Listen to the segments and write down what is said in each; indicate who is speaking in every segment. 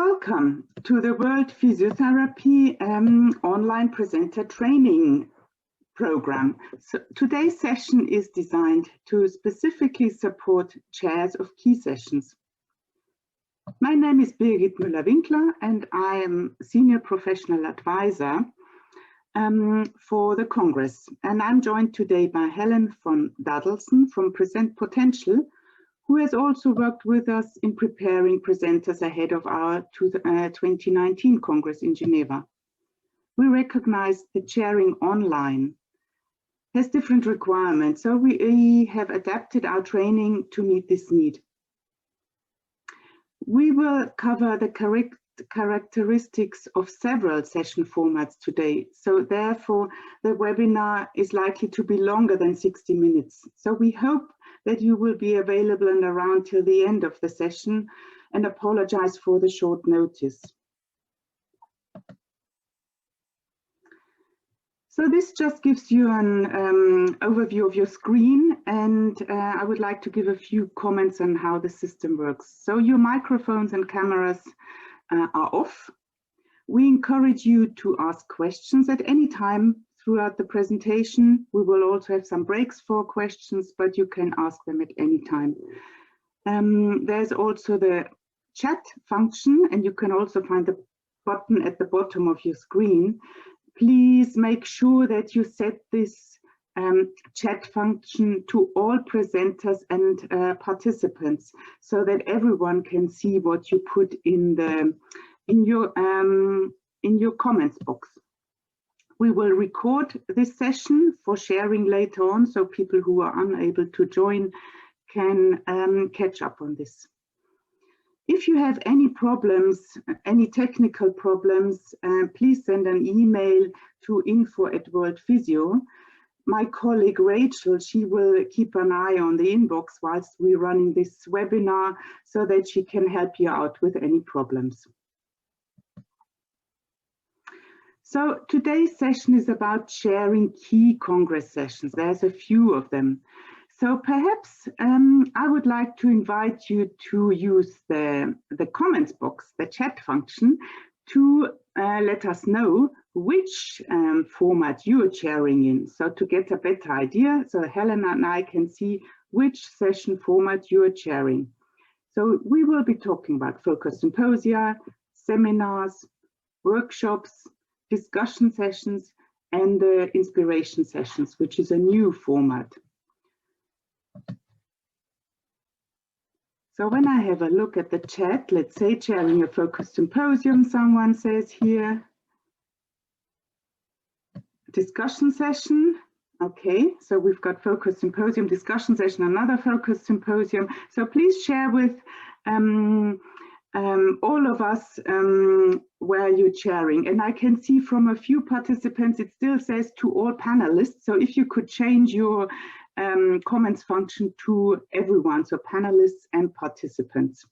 Speaker 1: Welcome to the World Physiotherapy online presenter training program. So today's session is designed to specifically support chairs of key sessions. My name is Birgit Müller-Winkler and I am Senior Professional Advisor for the Congress. And I'm joined today by Helen von Dadelsen from Present Potential, who has also worked with us in preparing presenters ahead of our 2019 Congress in Geneva. We recognize that sharing online has different requirements, so we have adapted our training to meet this need. We will cover the correct characteristics of several session formats today, so therefore the webinar is likely to be longer than 60 minutes. So we hope that you will be available and around till the end of the session, and apologize for the short notice. So this just gives you an overview of your screen, and I would like to give a few comments on how the system works. So your microphones and cameras are off. We encourage you to ask questions at any time throughout the presentation. We will also have some breaks for questions, but you can ask them at any time. There's also the chat function, and you can also find the button at the bottom of your screen. Please make sure that you set this chat function to all presenters and participants, so that everyone can see what you put in your comments box. We will record this session for sharing later on, so people who are unable to join can catch up on this. If you have any problems, any technical problems, please send an email to info@worldphysio. My colleague Rachel, she will keep an eye on the inbox whilst we're running this webinar, so that she can help you out with any problems. So today's session is about sharing key Congress sessions. There's a few of them. So perhaps I would like to invite you to use the comments box, the chat function, to let us know which format you are sharing in. So to get a better idea, so Helen and I can see which session format you are sharing. So we will be talking about focus symposia, seminars, workshops, discussion sessions, and the inspiration sessions, which is a new format. So when I have a look at the chat, let's say chairing a focus symposium, someone says here, discussion session. Okay, so we've got focus symposium, discussion session, another focus symposium. So please share with all of us where you're sharing. And I can see from a few participants, it still says to all panelists. So if you could change your comments function to everyone, so panelists and participants.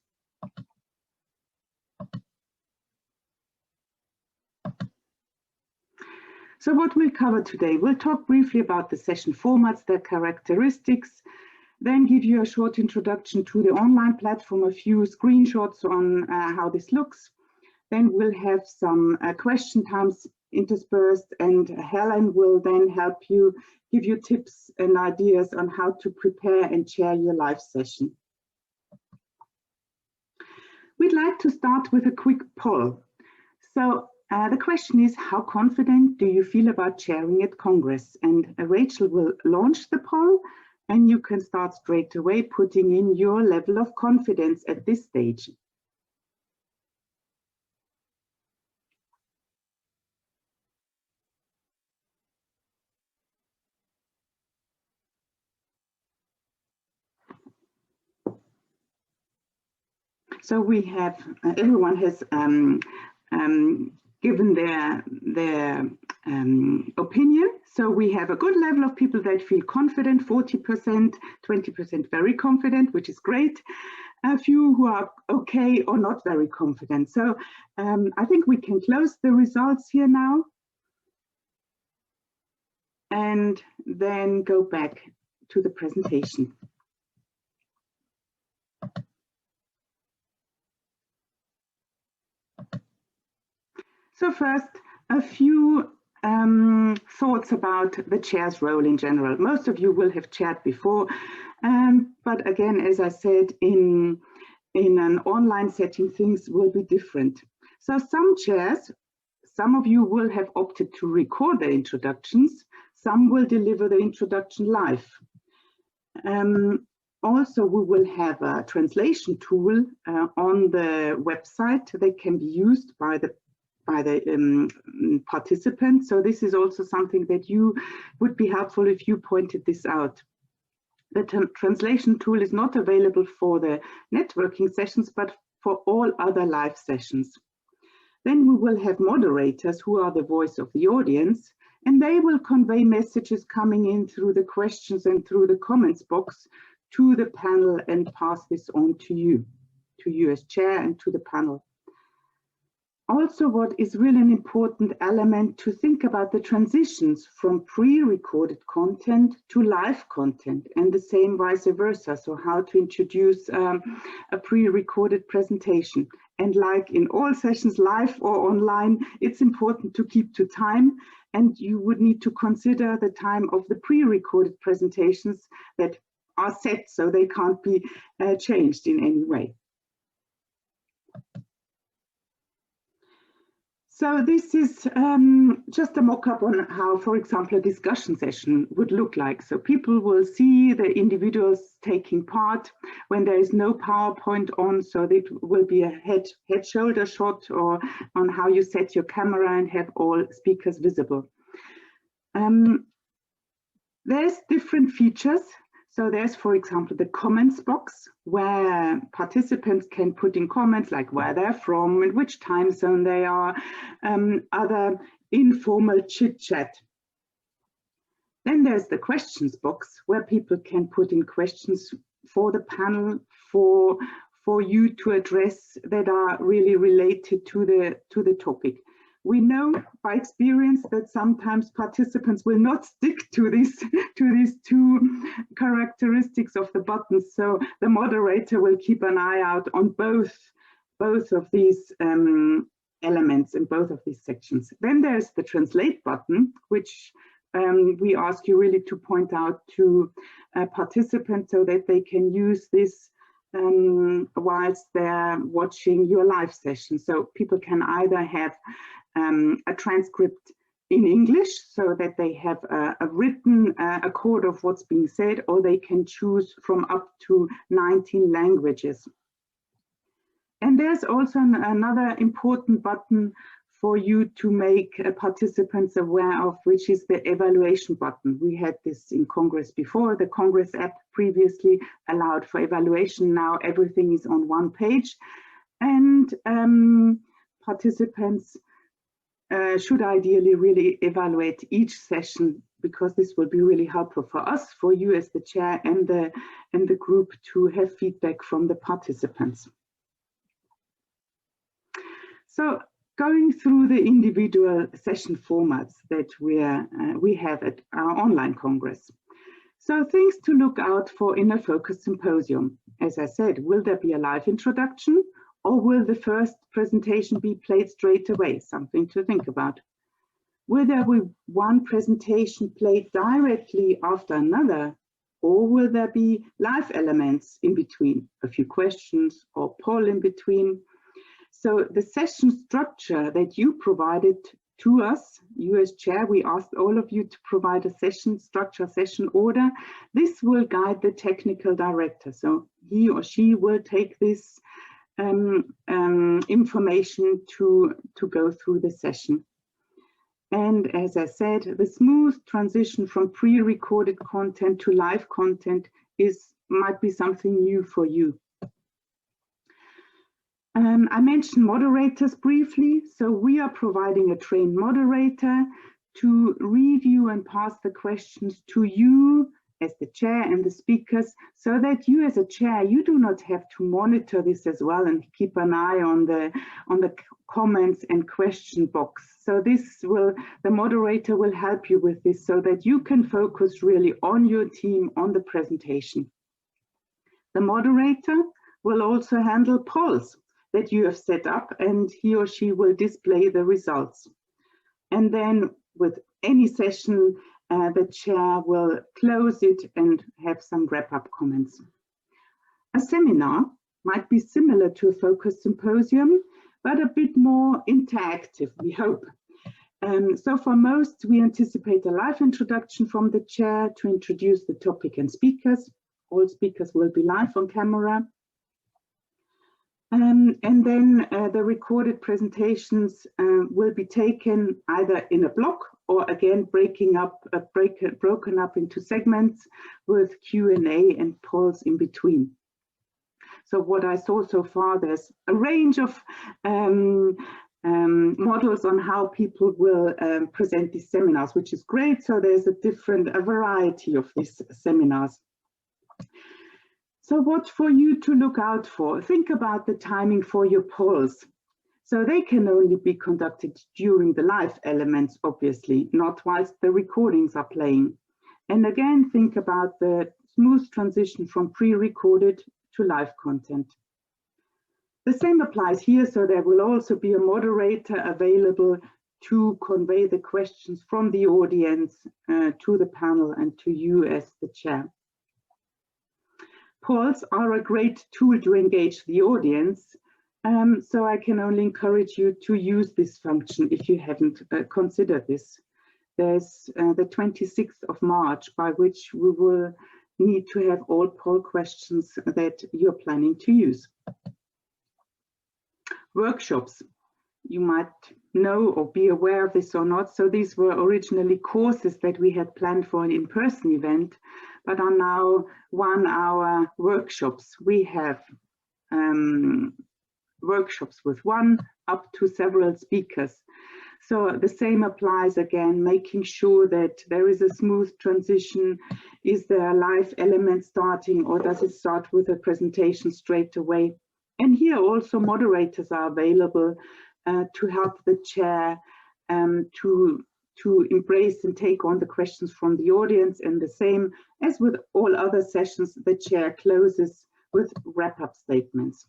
Speaker 1: So what we'll cover today, we'll talk briefly about the session formats, their characteristics, then give you a short introduction to the online platform, a few screenshots on how this looks. Then we'll have some question times interspersed, and Helen will then help you, give you tips and ideas on how to prepare and share your live session. We'd like to start with a quick poll. So the question is, how confident do you feel about sharing at Congress? And Rachel will launch the poll, and you can start straight away putting in your level of confidence at this stage. So we have, everyone has given their opinion. So we have a good level of people that feel confident, 40%, 20% very confident, which is great. A few who are okay or not very confident. So I think we can close the results here now and then go back to the presentation. So first, a few thoughts about the chair's role in general. Most of you will have chaired before, but again, as I said, in an online setting, things will be different. So some chairs, some of you will have opted to record the introductions, some will deliver the introduction live. Also, we will have a translation tool on the website that can be used by the participants. So this is also something that you would be helpful if you pointed this out. The translation tool is not available for the networking sessions, but for all other live sessions. Then we will have moderators who are the voice of the audience, and they will convey messages coming in through the questions and through the comments box to the panel and pass this on to you as chair and to the panel. Also, what is really an important element to think about the transitions from pre-recorded content to live content, and the same vice versa. So how to introduce a pre-recorded presentation. And like in all sessions, live or online, it's important to keep to time, and you would need to consider the time of the pre-recorded presentations that are set so they can't be changed in any way. So this is just a mock-up on how, for example, a discussion session would look like. So people will see the individuals taking part when there is no PowerPoint on, so it will be a head-shoulder shot, or on how you set your camera and have all speakers visible. There's different features. So there's, for example, the comments box, where participants can put in comments like where they're from and which time zone they are, other informal chit chat. Then there's the questions box, where people can put in questions for the panel, for you to address, that are really related to the topic. We know by experience that sometimes participants will not stick to these two characteristics of the buttons. So the moderator will keep an eye out on both of these elements in both of these sections. Then there's the translate button, which we ask you really to point out to participants so that they can use this whilst they're watching your live session. So people can either have a transcript in English, so that they have a written accord of what's being said, or they can choose from up to 19 languages. And there's also another important button for you to make participants aware of, which is the evaluation button. We had this in Congress before. The Congress app previously allowed for evaluation. Now everything is on one page, and participants should ideally really evaluate each session, because this will be really helpful for us, for you as the chair and the group, to have feedback from the participants. So going through the individual session formats that we have at our online Congress. So things to look out for in a focused symposium. As I said, will there be a live introduction, or will the first presentation be played straight away? Something to think about. Will there be one presentation played directly after another, or will there be live elements in between, a few questions or poll in between? So the session structure that you provided to us, you as chair, we asked all of you to provide a session structure, session order. This will guide the technical director. So he or she will take this information to go through the session. And as I said, the smooth transition from pre-recorded content to live content might be something new for you. I mentioned moderators briefly. So we are providing a trained moderator to review and pass the questions to you as the chair and the speakers, so that you as a chair, you do not have to monitor this as well and keep an eye on the comments and question box. So the moderator will help you with this, so that you can focus really on your team, on the presentation. The moderator will also handle polls. that you have set up, and he or she will display the results. And then with any session, the chair will close it and have some wrap-up comments. A seminar might be similar to a focused symposium, but a bit more interactive, we hope. So for most, we anticipate a live introduction from the chair to introduce the topic and speakers. All speakers will be live on camera. And then the recorded presentations will be taken either in a block or again broken up into segments with Q&A and polls in between. So what I saw so far, there's a range of models on how people will present these seminars, which is great. So there's a variety of these seminars. So what for you to look out for? Think about the timing for your polls. So they can only be conducted during the live elements, obviously, not whilst the recordings are playing. And again, think about the smooth transition from pre-recorded to live content. The same applies here, so there will also be a moderator available to convey the questions from the audience to the panel and to you as the chair. Polls are a great tool to engage the audience, so I can only encourage you to use this function if you haven't considered this. There's the 26th of March, by which we will need to have all poll questions that you're planning to use. Workshops. You might know or be aware of this or not. So these were originally courses that we had planned for an in-person event, but are now 1-hour workshops. We have workshops with one up to several speakers. So the same applies again, making sure that there is a smooth transition. Is there a live element starting, or does it start with a presentation straight away? And here also moderators are available to help the chair to embrace and take on the questions from the audience. And the same as with all other sessions, the chair closes with wrap-up statements.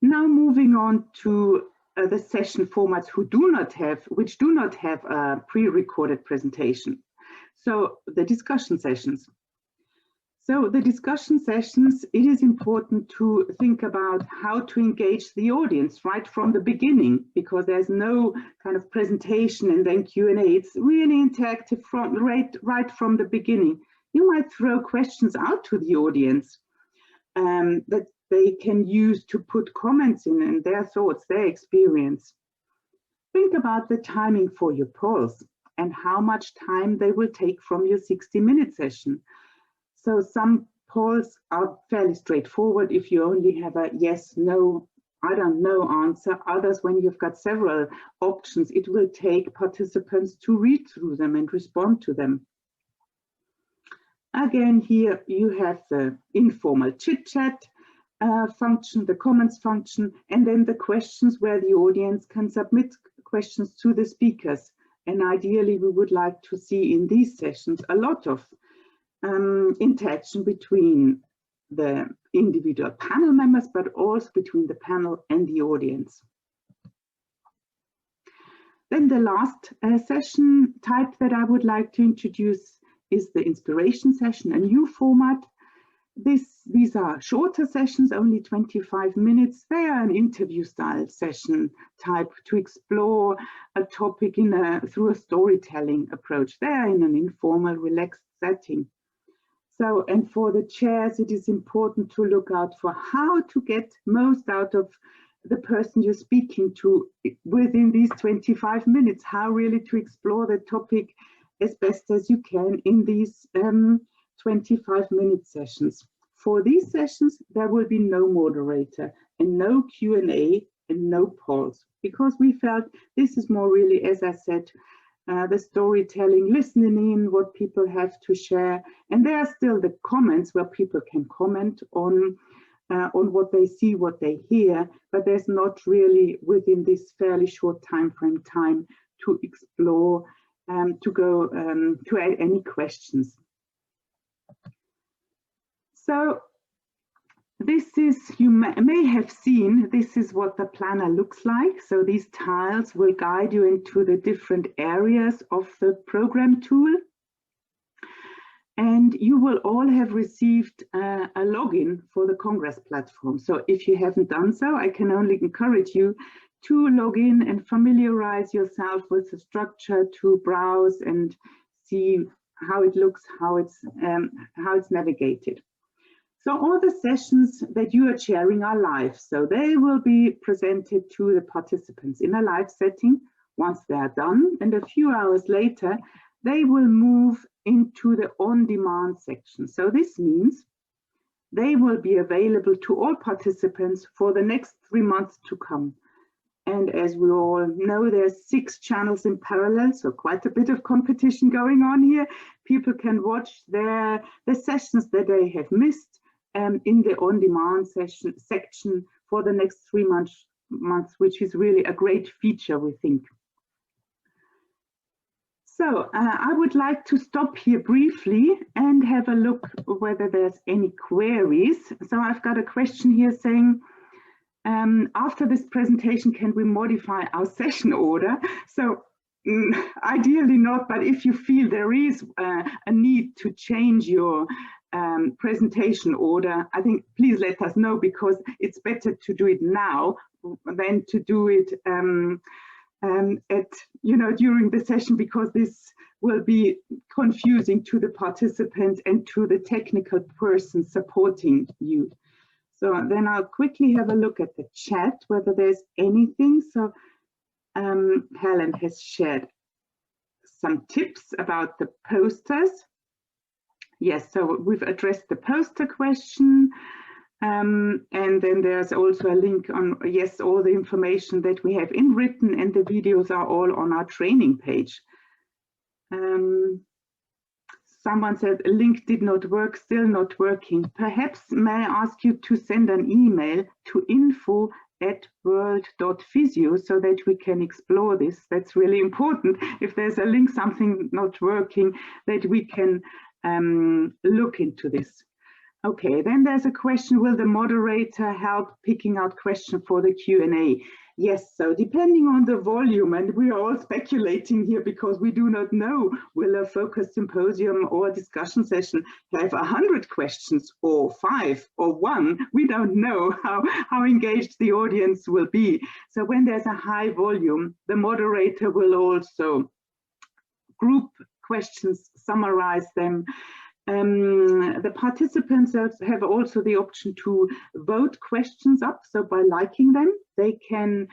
Speaker 1: Now moving on to the session formats which do not have a pre-recorded presentation. So the discussion sessions. So the discussion sessions, it is important to think about how to engage the audience right from the beginning, because there's no kind of presentation and then Q&A. It's really interactive right from the beginning. You might throw questions out to the audience that they can use to put comments in and their thoughts, their experience. Think about the timing for your polls and how much time they will take from your 60-minute session. So some polls are fairly straightforward if you only have a yes, no, I don't know answer. Others, when you've got several options, it will take participants to read through them and respond to them. Again, here you have the informal chit-chat function, the comments function, and then the questions where the audience can submit questions to the speakers. And ideally, we would like to see in these sessions a lot of interaction between the individual panel members, but also between the panel and the audience. Then the last session type that I would like to introduce is the inspiration session, a new format. These are shorter sessions, only 25 minutes. They are an interview style session type to explore a topic through a storytelling approach. They are in an informal, relaxed setting. So, and for the chairs, it is important to look out for how to get most out of the person you're speaking to within these 25 minutes, how really to explore the topic as best as you can in these 25-minute sessions. For these sessions, there will be no moderator and no Q&A and no polls, because we felt this is more really, as I said, the storytelling, listening in what people have to share. And there are still the comments where people can comment on what they see, what they hear, but there's not really within this fairly short time frame to explore, to add any questions. So This is, you may have seen, this is what the planner looks like. So these tiles will guide you into the different areas of the program tool. And you will all have received a login for the Congress platform. So if you haven't done so, I can only encourage you to log in and familiarize yourself with the structure, to browse and see how it looks, how it's navigated. So all the sessions that you are chairing are live. So they will be presented to the participants in a live setting once they are done. And a few hours later, they will move into the on-demand section. So this means they will be available to all participants for the next 3 months to come. And as we all know, there's 6 channels in parallel, so quite a bit of competition going on here. People can watch the sessions that they have missed in the on-demand section for the next 3 months, which is really a great feature, we think. So I would like to stop here briefly and have a look whether there's any queries. So I've got a question here saying, after this presentation, can we modify our session order? So ideally not, but if you feel there is a need to change your presentation order, I think please let us know, because it's better to do it now than to do it during the session, because this will be confusing to the participant and to the technical person supporting you. So then I'll quickly have a look at the chat, whether there's anything. So Helen has shared some tips about the posters. Yes, so we've addressed the poster question. And then there's also a link on, yes, all the information that we have in written, and the videos are all on our training page. Someone said a link did not work, still not working. Perhaps may I ask you to send an email to info@world.physio so that we can explore this. That's really important. If there's a link, something not working, that we can look into this. Okay, then there's a question, will the moderator help picking out questions for the Q&A? Yes, so depending on the volume, and we are all speculating here because we do not know, will a focused symposium or discussion session have 100 questions or 5 or 1? We don't know how engaged the audience will be. So when there's a high volume, the moderator will also group questions, summarize them. The participants have also the option to vote questions up. So by liking them, they can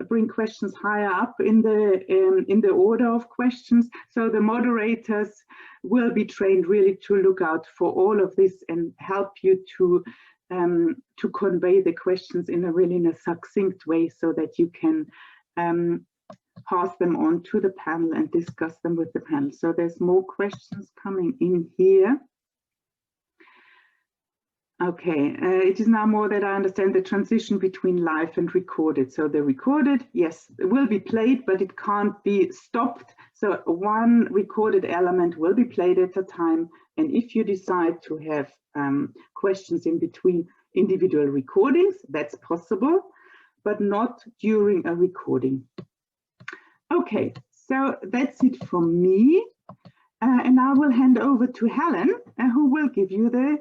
Speaker 1: bring questions higher up in the order of questions. So the moderators will be trained really to look out for all of this and help you to convey the questions in a really succinct way, so that you can pass them on to the panel and discuss them with the panel. So there's more questions coming in here. Okay, it is now more that I understand the transition between live and recorded. So the recorded, yes, it will be played, but it can't be stopped. So one recorded element will be played at a time. And if you decide to have questions in between individual recordings, that's possible, but not during a recording. Okay, so that's it from me. And I will hand over to Helen, who will give you the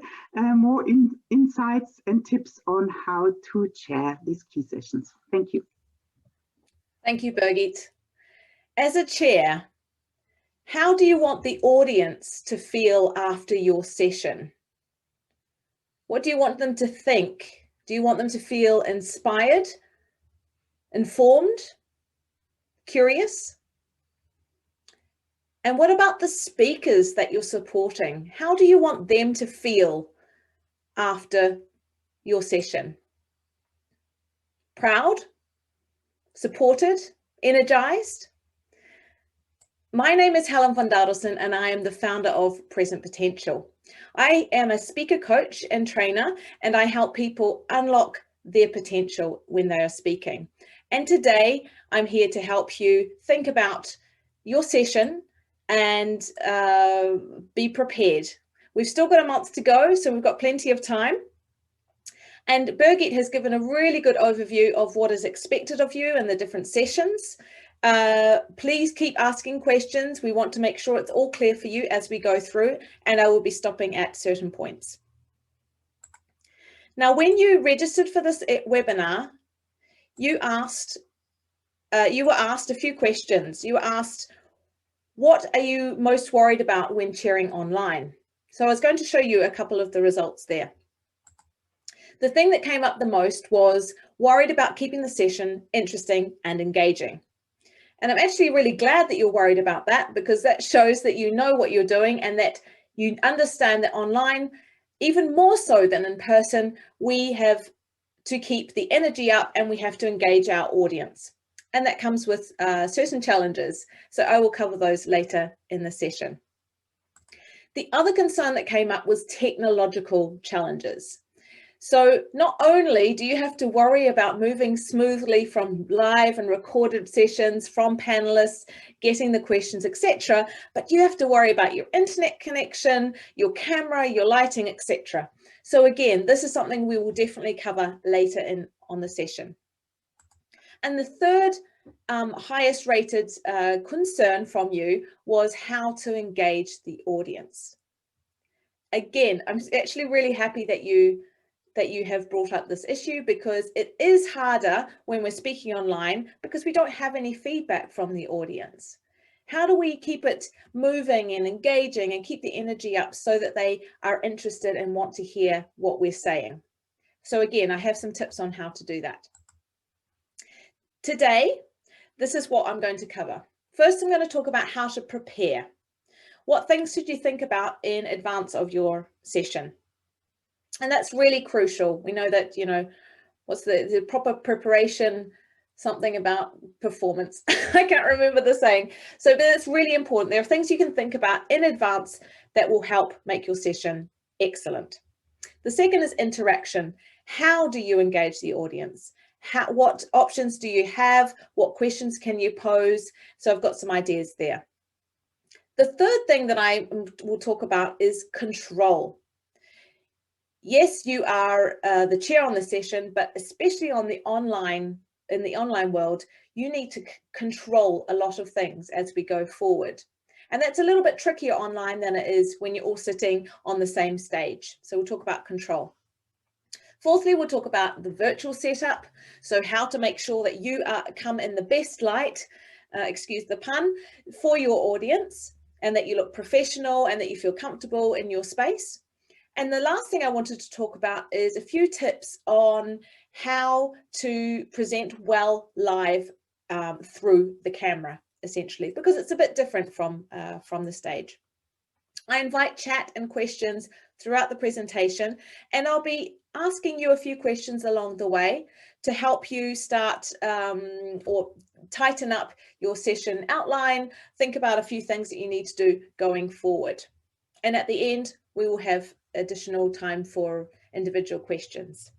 Speaker 1: more insights and tips on how to chair these key sessions. Thank you.
Speaker 2: Thank you, Birgit. As a chair, how do you want the audience to feel after your session? What do you want them to think? Do you want them to feel inspired, informed, curious? And what about the speakers that you're supporting? How do you want them to feel after your session? Proud? Supported? Energized? My name is Helen van Daudelsen, and I am the founder of Present Potential. I am a speaker coach and trainer, and I help people unlock their potential when they are speaking. And today I'm here to help you think about your session and be prepared. We've still got a month to go, so we've got plenty of time. And Birgit has given a really good overview of what is expected of you in the different sessions. Please keep asking questions. We want to make sure it's all clear for you as we go through, and I will be stopping at certain points. Now, when you registered for this webinar, you were asked a few questions. You were asked, what are you most worried about when chairing online? So I was going to show you a couple of the results there. The thing that came up the most was worried about keeping the session interesting and engaging. And I'm actually really glad that you're worried about that, because that shows that you know what you're doing and that you understand that online, even more so than in person, we have to keep the energy up and we have to engage our audience. And that comes with certain challenges. So I will cover those later in the session. The other concern that came up was technological challenges. So not only do you have to worry about moving smoothly from live and recorded sessions, from panelists, getting the questions, etc., but you have to worry about your internet connection, your camera, your lighting, etc. So again, this is something we will definitely cover later on the session. And the third highest rated concern from you was how to engage the audience. Again, I'm actually really happy that you have brought up this issue, because it is harder when we're speaking online because we don't have any feedback from the audience. How do we keep it moving and engaging and keep the energy up so that they are interested and want to hear what we're saying? So again, I have some tips on how to do that. Today, this is what I'm going to cover. First, I'm going to talk about how to prepare. What things should you think about in advance of your session? And that's really crucial. We know that, what's the proper preparation, something about performance. I can't remember the saying. So but it's really important. There are things you can think about in advance that will help make your session excellent. The second is interaction. How do you engage the audience? What options do you have? What questions can you pose? So I've got some ideas there. The third thing that I will talk about is control. Yes, you are the chair on the session, but especially in the online world, you need to control a lot of things as we go forward. And that's a little bit trickier online than it is when you're all sitting on the same stage. So we'll talk about control. Fourthly, we'll talk about the virtual setup. So how to make sure that you come in the best light, excuse the pun, for your audience, and that you look professional and that you feel comfortable in your space. And the last thing I wanted to talk about is a few tips on how to present well live through the camera, essentially, because it's a bit different from the stage. I invite chat and questions throughout the presentation, and I'll be asking you a few questions along the way to help you start or tighten up your session outline, think about a few things that you need to do going forward. And at the end, we will have additional time for individual questions.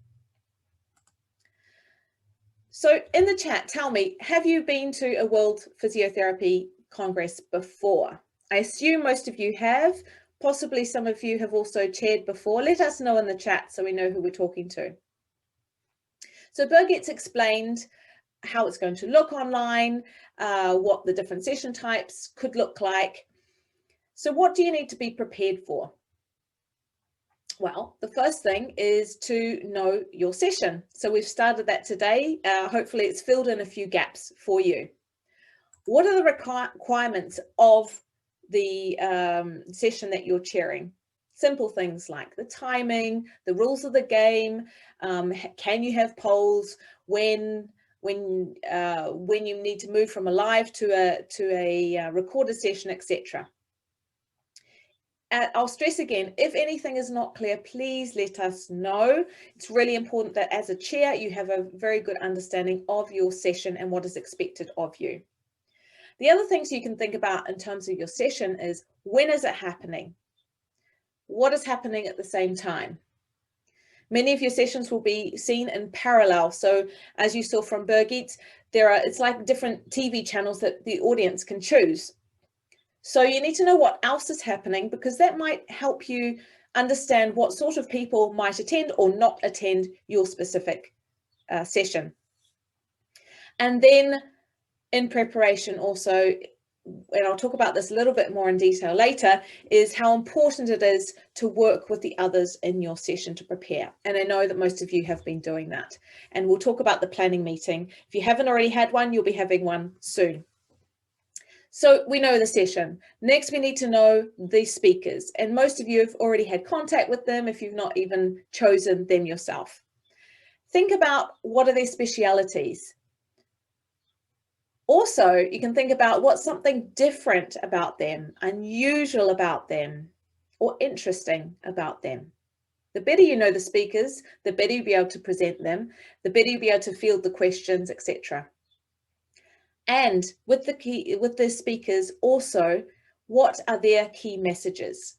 Speaker 2: So in the chat, tell me, have you been to a World Physiotherapy Congress before? I assume most of you have. Possibly some of you have also chaired before. Let us know in the chat so we know who we're talking to. So Birgit's explained how it's going to look online, what the different session types could look like. So what do you need to be prepared for? Well, the first thing is to know your session. So we've started that today. Hopefully it's filled in a few gaps for you. What are the requirements of the session that you're chairing? Simple things like the timing, the rules of the game, can you have polls, when you need to move from a live to a recorded session, etc. I'll stress again, if anything is not clear, please let us know. It's really important that as a chair, you have a very good understanding of your session and what is expected of you. The other things you can think about in terms of your session is, when is it happening? What is happening at the same time? Many of your sessions will be seen in parallel. So as you saw from Birgit, it's like different TV channels that the audience can choose. So you need to know what else is happening, because that might help you understand what sort of people might attend or not attend your specific session. And then in preparation also, and I'll talk about this a little bit more in detail later, is how important it is to work with the others in your session to prepare. And I know that most of you have been doing that. And we'll talk about the planning meeting. If you haven't already had one, you'll be having one soon. So we know the session. Next, we need to know the speakers. And most of you have already had contact with them if you've not even chosen them yourself. Think about what are their specialities. Also, you can think about what's something different about them, unusual about them, or interesting about them. The better you know the speakers, the better you'll be able to present them, the better you'll be able to field the questions, etc. And with the speakers also, what are their key messages?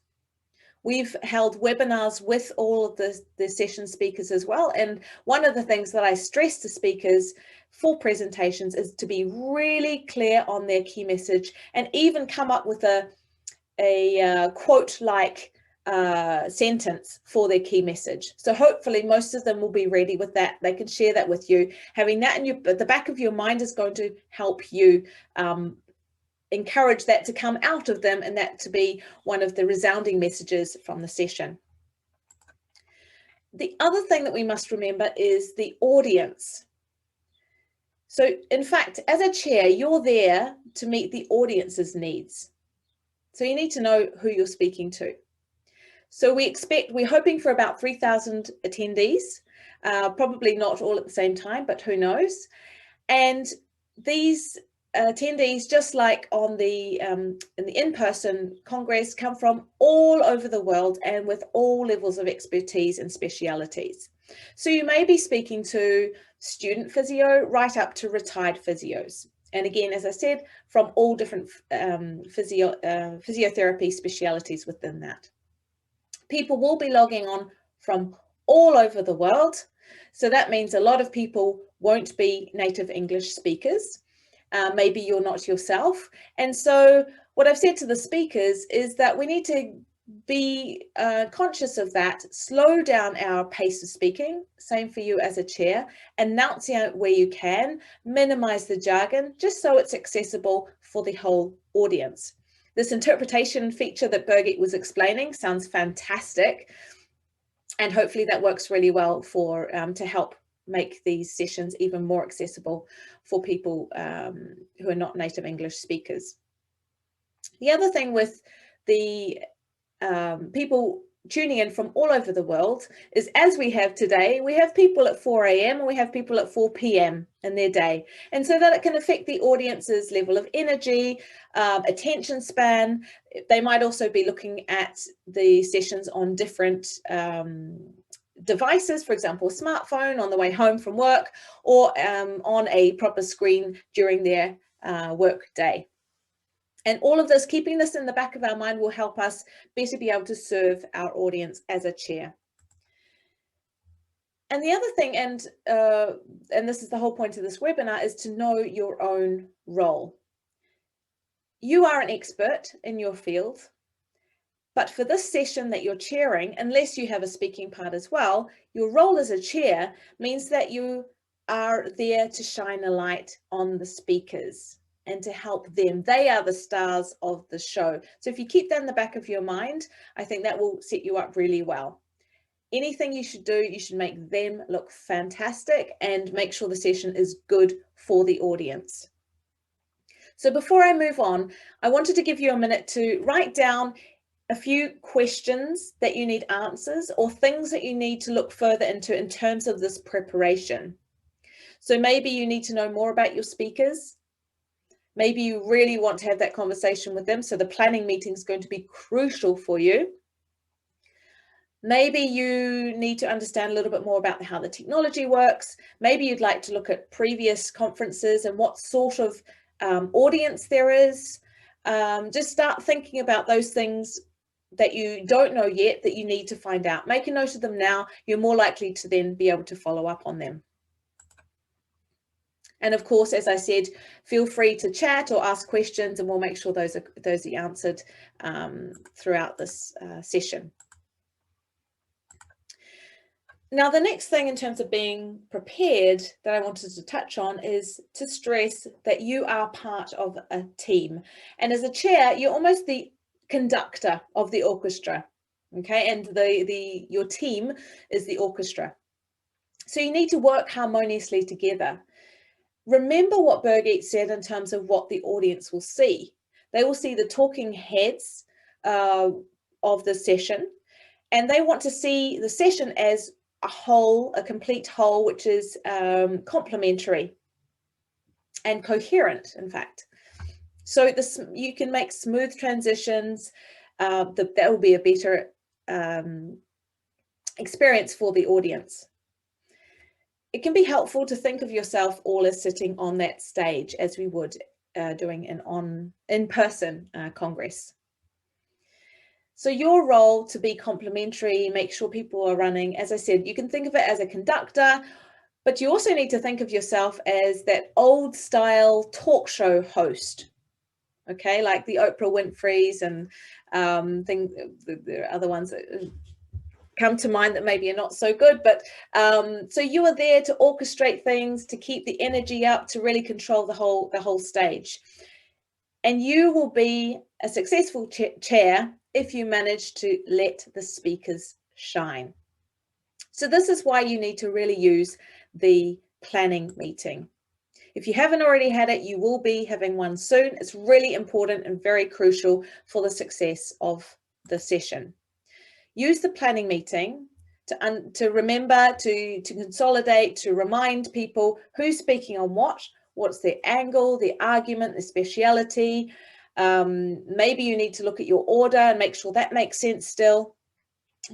Speaker 2: We've held webinars with all of the session speakers as well. And one of the things that I stress to speakers for presentations is to be really clear on their key message and even come up with a quote-like sentence for their key message. So hopefully most of them will be ready with that. They can share that with you. Having that at the back of your mind is going to help you encourage that to come out of them and that to be one of the resounding messages from the session. The other thing that we must remember is the audience. So in fact, as a chair, you're there to meet the audience's needs. So you need to know who you're speaking to. So we're hoping for about 3,000 attendees, probably not all at the same time, but who knows. And these attendees, just like on the in the in-person Congress, come from all over the world and with all levels of expertise and specialities. So you may be speaking to student physio right up to retired physios. And again, as I said, from all different physiotherapy specialities within that. People will be logging on from all over the world. So that means a lot of people won't be native English speakers. Maybe you're not yourself. And so what I've said to the speakers is that we need to be conscious of that, slow down our pace of speaking, same for you as a chair, enunciate where you can, minimize the jargon, just so it's accessible for the whole audience. This interpretation feature that Birgit was explaining sounds fantastic. And hopefully that works really well for to help make these sessions even more accessible for people who are not native English speakers. The other thing with the people tuning in from all over the world is, as we have today, we have people at 4 a.m. and we have people at 4 p.m. in their day. And so that it can affect the audience's level of energy, attention span. They might also be looking at the sessions on different devices, for example, a smartphone on the way home from work, or on a proper screen during their work day. And all of this, keeping this in the back of our mind, will help us better be able to serve our audience as a chair. And the other thing, and this is the whole point of this webinar, is to know your own role. You are an expert in your field, but for this session that you're chairing, unless you have a speaking part as well, your role as a chair means that you are there to shine a light on the speakers and to help them. They are the stars of the show. So if you keep that in the back of your mind, I think that will set you up really well. Anything you should do, you should make them look fantastic and make sure the session is good for the audience. So before I move on, I wanted to give you a minute to write down a few questions that you need answers, or things that you need to look further into in terms of this preparation. So maybe you need to know more about your speakers. Maybe you really want to have that conversation with them, so the planning meeting is going to be crucial for you. Maybe you need to understand a little bit more about how the technology works. Maybe you'd like to look at previous conferences and what sort of audience there is. Just start thinking about those things that you don't know yet that you need to find out. Make a note of them now. You're more likely to then be able to follow up on them. And of course, as I said, feel free to chat or ask questions, and we'll make sure those are answered throughout this session. Now, the next thing in terms of being prepared that I wanted to touch on is to stress that you are part of a team. And as a chair, you're almost the conductor of the orchestra, okay? And your team is the orchestra. So you need to work harmoniously together. Remember what Birgit said in terms of what the audience will see. They will see the talking heads of the session, and they want to see the session as a whole, a complete whole, which is complementary and coherent, in fact. So you can make smooth transitions. That will be a better experience for the audience. It can be helpful to think of yourself all as sitting on that stage as we would doing an in-person congress. So your role to be complementary, make sure people are running. As I said, you can think of it as a conductor, but you also need to think of yourself as that old style talk show host. Okay, like the Oprah Winfrey's and there are other ones that come to mind that maybe are not so good, but so you are there to orchestrate things, to keep the energy up, to really control the whole stage. And you will be a successful chair if you manage to let the speakers shine. So this is why you need to really use the planning meeting. If you haven't already had it, you will be having one soon. It's really important and very crucial for the success of the session. Use the planning meeting to remember, to consolidate, to remind people who's speaking on what's their angle, the argument, the speciality. Maybe you need to look at your order and make sure that makes sense still.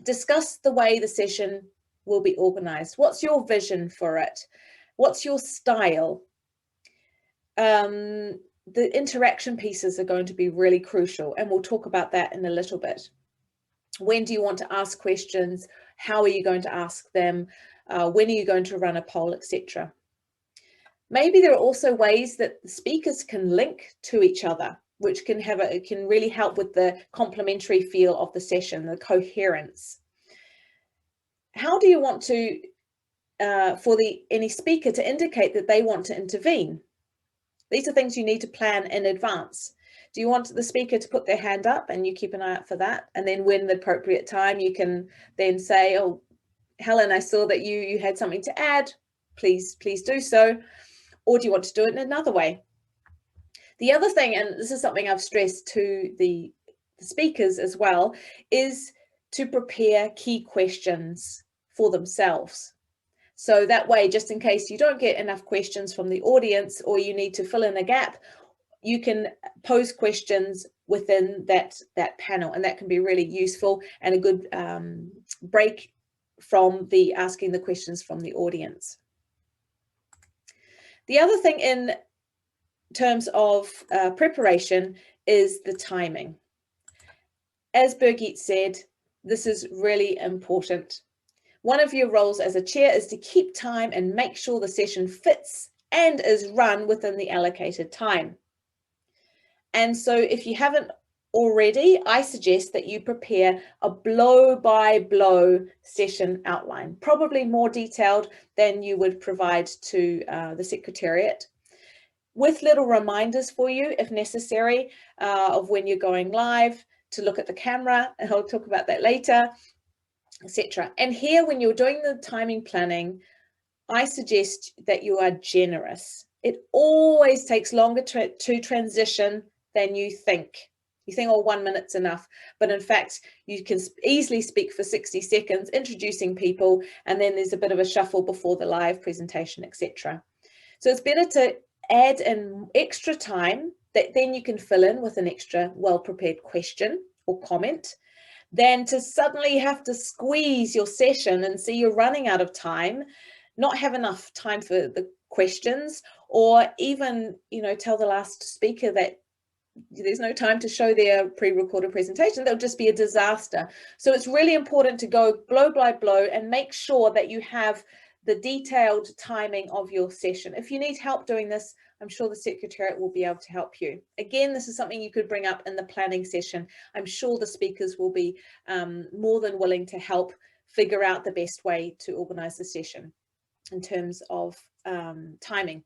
Speaker 2: Discuss the way the session will be organized. What's your vision for it? What's your style? The interaction pieces are going to be really crucial, and we'll talk about that in a little bit. When do you want to ask questions? How are you going to ask them? When are you going to run a poll, etc.? Maybe there are also ways that the speakers can link to each other, which can really help with the complementary feel of the session, the coherence. How do you want to, for any speaker to indicate that they want to intervene? These are things you need to plan in advance. Do you want the speaker to put their hand up, and you keep an eye out for that? And then when the appropriate time, you can then say, oh, Helen, I saw that you had something to add. Please do so. Or do you want to do it in another way? The other thing, and this is something I've stressed to the speakers as well, is to prepare key questions for themselves. So that way, just in case you don't get enough questions from the audience or you need to fill in a gap, you can pose questions within that panel, and that can be really useful and a good break from asking the questions from the audience. The other thing in terms of preparation is the timing. As Birgit said, this is really important. One of your roles as a chair is to keep time and make sure the session fits and is run within the allocated time. And so if you haven't already, I suggest that you prepare a blow-by-blow session outline, probably more detailed than you would provide to the Secretariat, with little reminders for you, if necessary, of when you're going live, to look at the camera, and I'll talk about that later, etc. And here, when you're doing the timing planning, I suggest that you are generous. It always takes longer to transition than you think. You think, oh, 1 minute's enough. But in fact, you can easily speak for 60 seconds, introducing people, and then there's a bit of a shuffle before the live presentation, etc. So it's better to add in extra time that then you can fill in with an extra well-prepared question or comment, than to suddenly have to squeeze your session and see you're running out of time, not have enough time for the questions, or even, tell the last speaker that there's no time to show their pre-recorded presentation. That'll just be a disaster. So it's really important to go blow by blow and make sure that you have the detailed timing of your session. If you need help doing this, I'm sure the Secretariat will be able to help you. Again, this is something you could bring up in the planning session. I'm sure the speakers will be more than willing to help figure out the best way to organize the session in terms of timing.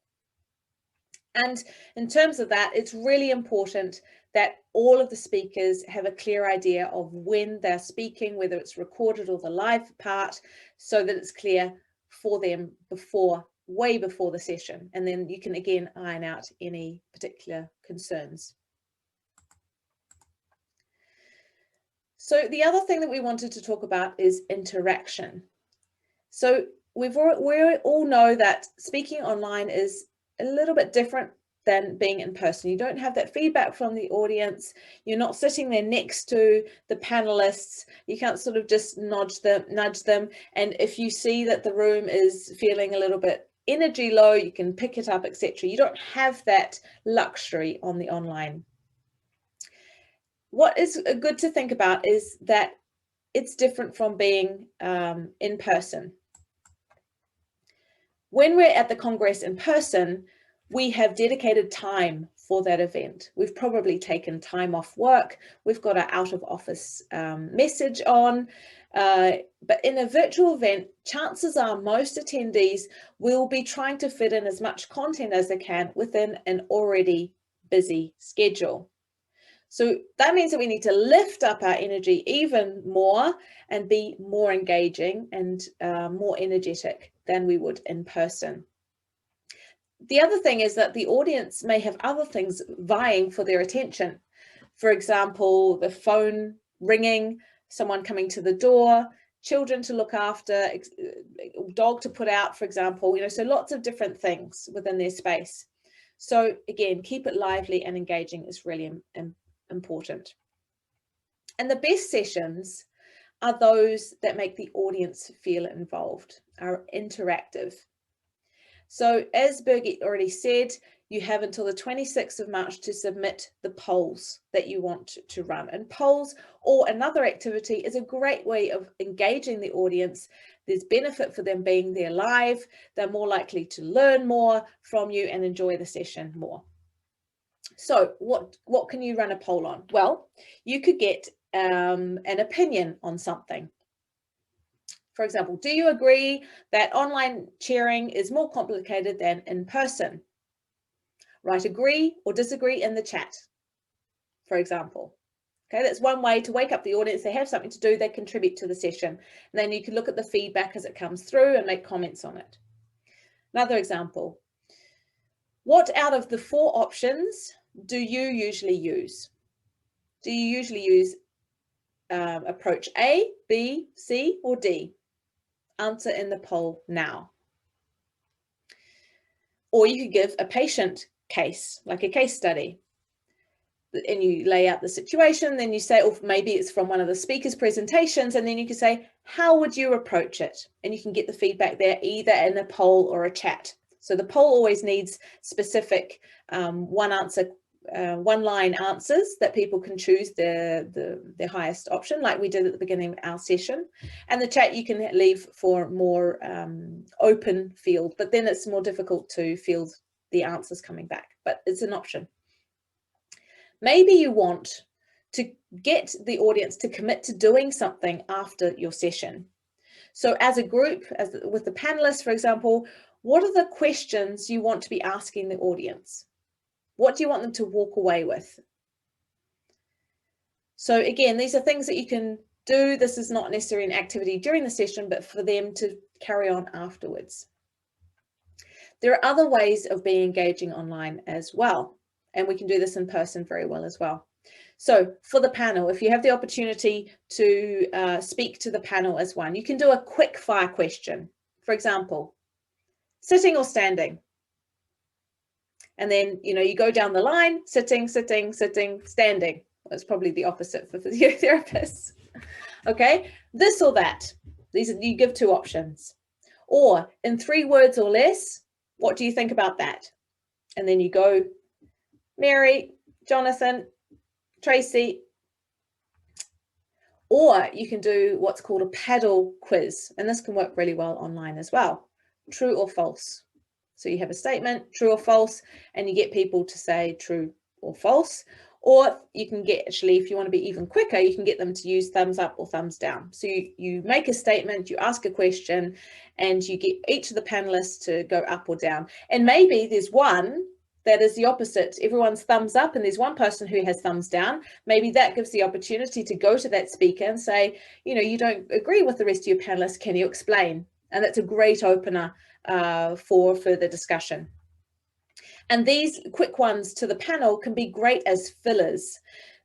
Speaker 2: And in terms of that, it's really important that all of the speakers have a clear idea of when they're speaking, whether it's recorded or the live part, so that it's clear for them way before the session. And then you can again iron out any particular concerns. So the other thing that we wanted to talk about is interaction. So we all know that speaking online is a little bit different than being in person. You don't have that feedback from the audience. You're not sitting there next to the panelists. You can't sort of just nudge them. And if you see that the room is feeling a little bit energy low, you can pick it up, etc. You don't have that luxury on the online. What is good to think about is that it's different from being in person. When we're at the Congress in person, we have dedicated time for that event. We've probably taken time off work. We've got our out of office message on. But in a virtual event, chances are most attendees will be trying to fit in as much content as they can within an already busy schedule. So that means that we need to lift up our energy even more and be more engaging and more energetic than we would in person. The other thing is that the audience may have other things vying for their attention. For example, the phone ringing, someone coming to the door, children to look after, dog to put out, for example, so lots of different things within their space. So again, keep it lively and engaging is really important. And the best sessions are those that make the audience feel involved, are interactive. So as Birgit already said, you have until the 26th of March to submit the polls that you want to run. And polls or another activity is a great way of engaging the audience. There's benefit for them being there live. They're more likely to learn more from you and enjoy the session more. So what can you run a poll on? Well, you could get an opinion on something. For example, do you agree that online chairing is more complicated than in person? Write agree or disagree in the chat, for example. Okay, that's one way to wake up the audience. They have something to do, they contribute to the session. And then you can look at the feedback as it comes through and make comments on it. Another example. What out of the 4 options do you usually use? Do you usually use approach A, B, C, or D? Answer in the poll now. Or you could give a patient case, like a case study, and you lay out the situation, then you say, or maybe it's from one of the speaker's presentations, and then you can say, how would you approach it? And you can get the feedback there either in a poll or a chat. So the poll always needs specific one-line answers that people can choose their highest option, like we did at the beginning of our session. And the chat you can leave for more open field, but then it's more difficult to field the answers coming back, but it's an option. Maybe you want to get the audience to commit to doing something after your session. So as a group, with the panelists, for example, what are the questions you want to be asking the audience? What do you want them to walk away with? So again, these are things that you can do. This is not necessarily an activity during the session, but for them to carry on afterwards. There are other ways of being engaging online as well, and we can do this in person very well as well. So for the panel, if you have the opportunity to speak to the panel as one, you can do a quick fire question. For example, sitting or standing? And then, you go down the line, sitting, sitting, sitting, standing. That's probably the opposite for physiotherapists. Okay, this or that. You give 2 options. Or in 3 words or less, what do you think about that? And then you go, Mary, Jonathan, Tracy. Or you can do what's called a paddle quiz. And this can work really well online as well. True or false. So you have a statement, true or false, and you get people to say true or false. Or you can get, actually, if you want to be even quicker, you can get them to use thumbs up or thumbs down. So you make a statement, you ask a question, and you get each of the panelists to go up or down. And maybe there's one that is the opposite. Everyone's thumbs up and there's one person who has thumbs down. Maybe that gives the opportunity to go to that speaker and say, you know, you don't agree with the rest of your panelists, can you explain? And that's a great opener for further discussion. And these quick ones to the panel can be great as fillers.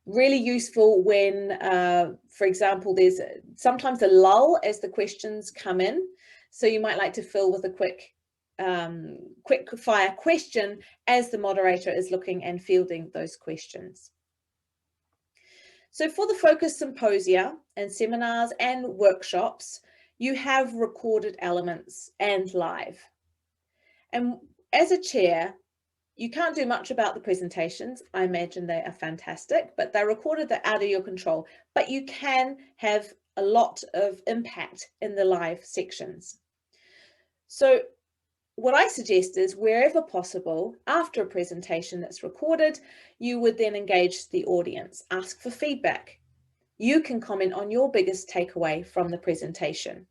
Speaker 2: Really useful when, for example, there's sometimes a lull as the questions come in. So you might like to fill with a quick fire question as the moderator is looking and fielding those questions. So for the focus symposia and seminars and workshops, you have recorded elements and live. And as a chair, you can't do much about the presentations. I imagine they are fantastic, but they're recorded, they're out of your control. But you can have a lot of impact in the live sections. So what I suggest is, wherever possible, after a presentation that's recorded, you would then engage the audience, ask for feedback. You can comment on your biggest takeaway from the presentation.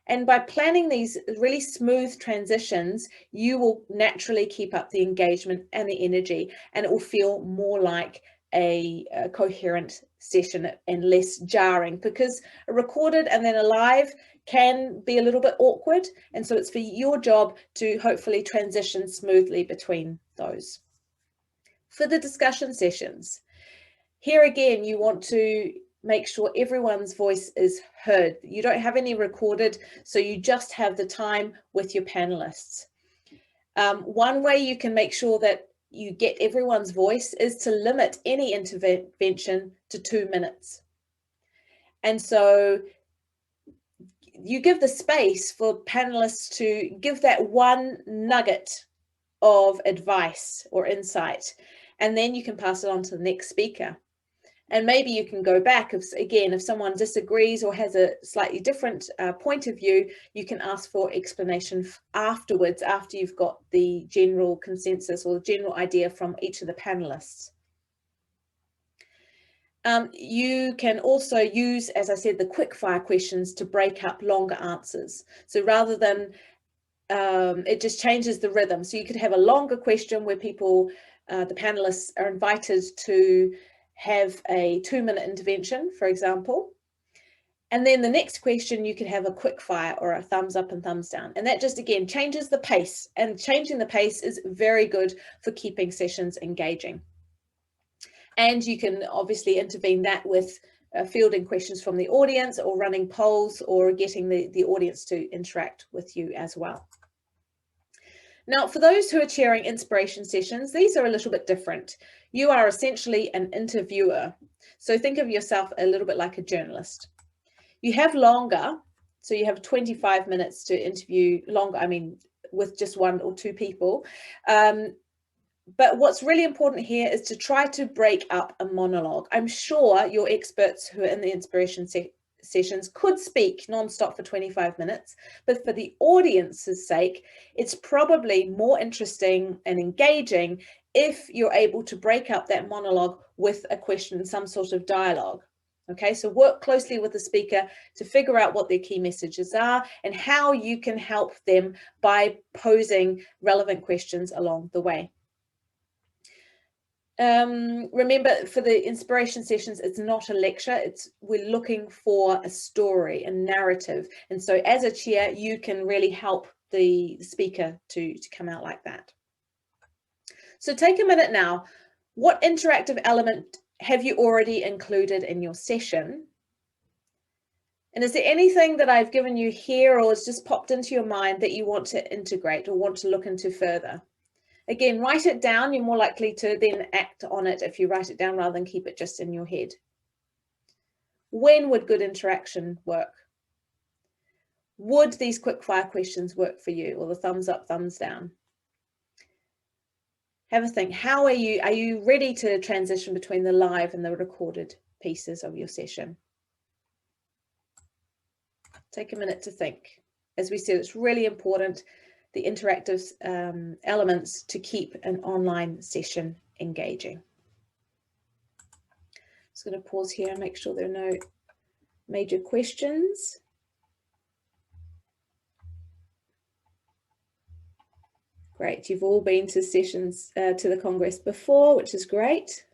Speaker 2: And by planning these really smooth transitions, you will naturally keep up the engagement and the energy, and it will feel more like a coherent session and less jarring, because a recorded and then a live can be a little bit awkward. And so it's for your job to hopefully transition smoothly between those. For the discussion sessions, here again, you want to make sure everyone's voice is heard. You don't have any recorded, so you just have the time with your panelists. One way you can make sure that you get everyone's voice is to limit any intervention to 2 minutes. And so you give the space for panelists to give that one nugget of advice or insight, and then you can pass it on to the next speaker. And maybe you can go back, if someone disagrees or has a slightly different point of view, you can ask for explanation afterwards, after you've got the general consensus or the general idea from each of the panelists. You can also use, as I said, the quick fire questions to break up longer answers. So rather than, it just changes the rhythm. So you could have a longer question where people, the panelists are invited to have a 2-minute intervention, for example. And then the next question, you could have a quick fire or a thumbs up and thumbs down. And that just, again, changes the pace. And changing the pace is very good for keeping sessions engaging. And you can obviously intervene that with fielding questions from the audience, or running polls, or getting the audience to interact with you as well. Now, for those who are chairing inspiration sessions, these are a little bit different. You are essentially an interviewer. So think of yourself a little bit like a journalist. You have longer, so you have 25 minutes to interview longer, I mean, with just 1 or 2 people. But what's really important here is to try to break up a monologue. I'm sure your experts who are in the inspiration sessions could speak non-stop for 25 minutes, but for the audience's sake, it's probably more interesting and engaging if you're able to break up that monologue with a question, some sort of dialogue. Okay, so work closely with the speaker to figure out what their key messages are and how you can help them by posing relevant questions along the way. Remember, for the inspiration sessions, it's not a lecture, we're looking for a story, a narrative. And so as a chair, you can really help the speaker to come out like that. So take a minute now. What interactive element have you already included in your session? And is there anything that I've given you here or has just popped into your mind that you want to integrate or want to look into further? Again, write it down. You're more likely to then act on it if you write it down rather than keep it just in your head. When would good interaction work? Would these quick fire questions work for you, or the thumbs up, thumbs down? Have a think. How are you ready to transition between the live and the recorded pieces of your session? Take a minute to think. As we said, it's really important, the interactive elements, to keep an online session engaging. Just going to pause here and make sure there are no major questions. Great, you've all been to sessions, to the Congress before, which is great.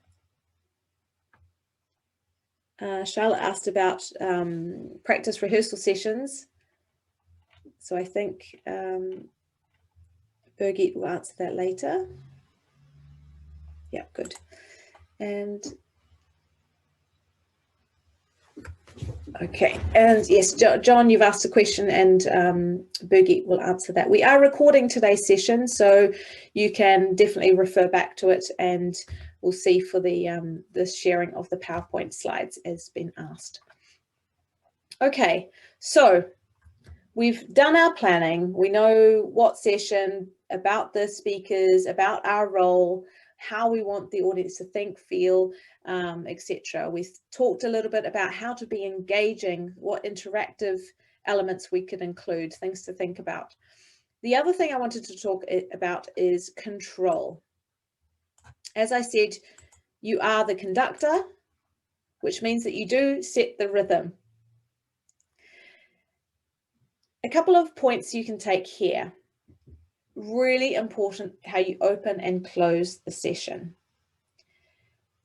Speaker 2: Charlotte asked about practice rehearsal sessions. So I think Birgit will answer that later. Yeah, good. And okay, and yes, John, you've asked a question, and Birgit will answer that. We are recording today's session, so you can definitely refer back to it, and we'll see for the sharing of the PowerPoint slides as been asked. Okay, so we've done our planning. We know what session, about the speakers, about our role, how we want the audience to think, feel, etc. We've talked a little bit about how to be engaging, what interactive elements we could include, things to think about. The other thing I wanted to talk about is control. As I said, you are the conductor, which means that you do set the rhythm. A couple of points you can take here. Really important how you open and close the session.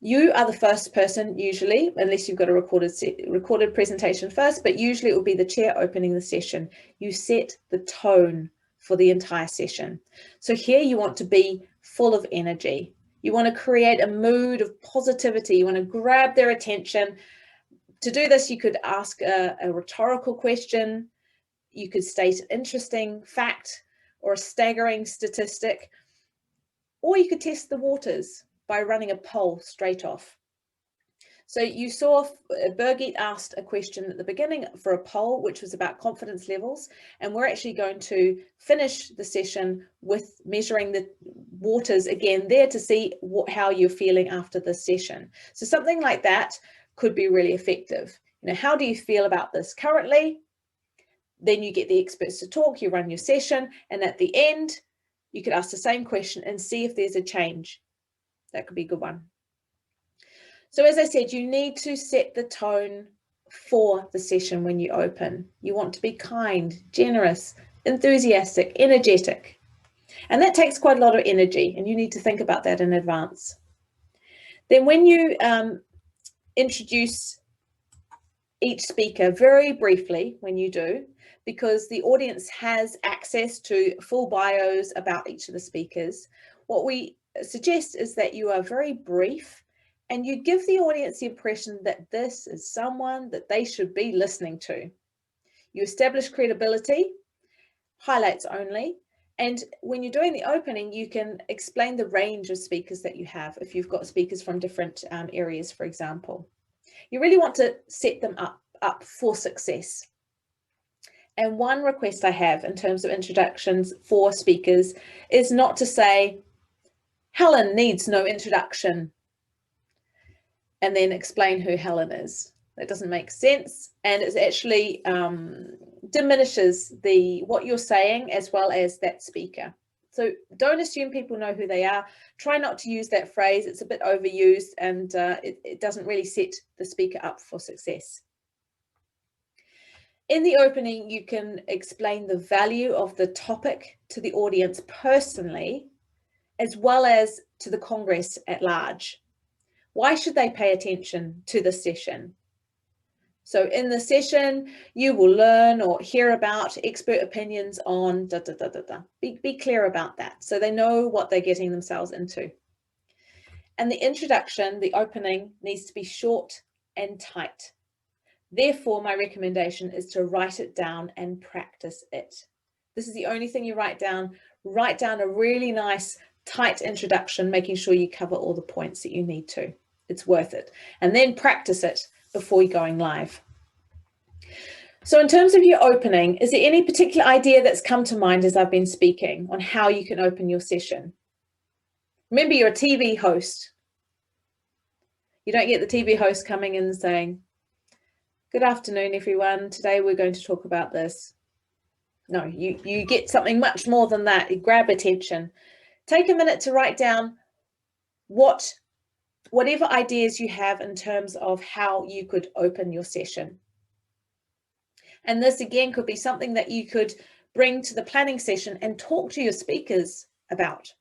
Speaker 2: You are the first person usually, unless you've got a recorded presentation first, but usually it will be the chair opening the session. You set the tone for the entire session. So here you want to be full of energy. You want to create a mood of positivity. You want to grab their attention. To do this, you could ask a rhetorical question. You could state an interesting fact or a staggering statistic, or you could test the waters by running a poll straight off. So you saw Birgit asked a question at the beginning for a poll, which was about confidence levels, and we're actually going to finish the session with measuring the waters again there to see how you're feeling after this session. So something like that could be really effective. You know, how do you feel about this currently? Then you get the experts to talk, you run your session, and at the end, you could ask the same question and see if there's a change. That could be a good one. So as I said, you need to set the tone for the session when you open. You want to be kind, generous, enthusiastic, energetic. And that takes quite a lot of energy, and you need to think about that in advance. Then when you introduce each speaker very briefly, when you do, because the audience has access to full bios about each of the speakers, what we suggest is that you are very brief and you give the audience the impression that this is someone that they should be listening to. You establish credibility, highlights only, and when you're doing the opening, you can explain the range of speakers that you have if you've got speakers from different areas, for example. You really want to set them up for success. And one request I have in terms of introductions for speakers is not to say, Helen needs no introduction, and then explain who Helen is. That doesn't make sense, and it actually diminishes what you're saying as well as that speaker. So don't assume people know who they are. Try not to use that phrase. It's a bit overused, and it doesn't really set the speaker up for success. In the opening, you can explain the value of the topic to the audience personally, as well as to the Congress at large. Why should they pay attention to the session? So in the session, you will learn or hear about expert opinions on da, da, da, da, da. Be clear about that so they know what they're getting themselves into. And the introduction, the opening, needs to be short and tight. Therefore, my recommendation is to write it down and practice it. This is the only thing you write down. Write down a really nice, tight introduction, making sure you cover all the points that you need to. It's worth it. And then practice it before you're going live. So in terms of your opening, is there any particular idea that's come to mind as I've been speaking on how you can open your session? Remember, you're a TV host. You don't get the TV host coming in and saying, good afternoon, everyone. Today we're going to talk about this. No, you get something much more than that. You grab attention. Take a minute to write down what whatever ideas you have in terms of how you could open your session. And this again could be something that you could bring to the planning session and talk to your speakers about.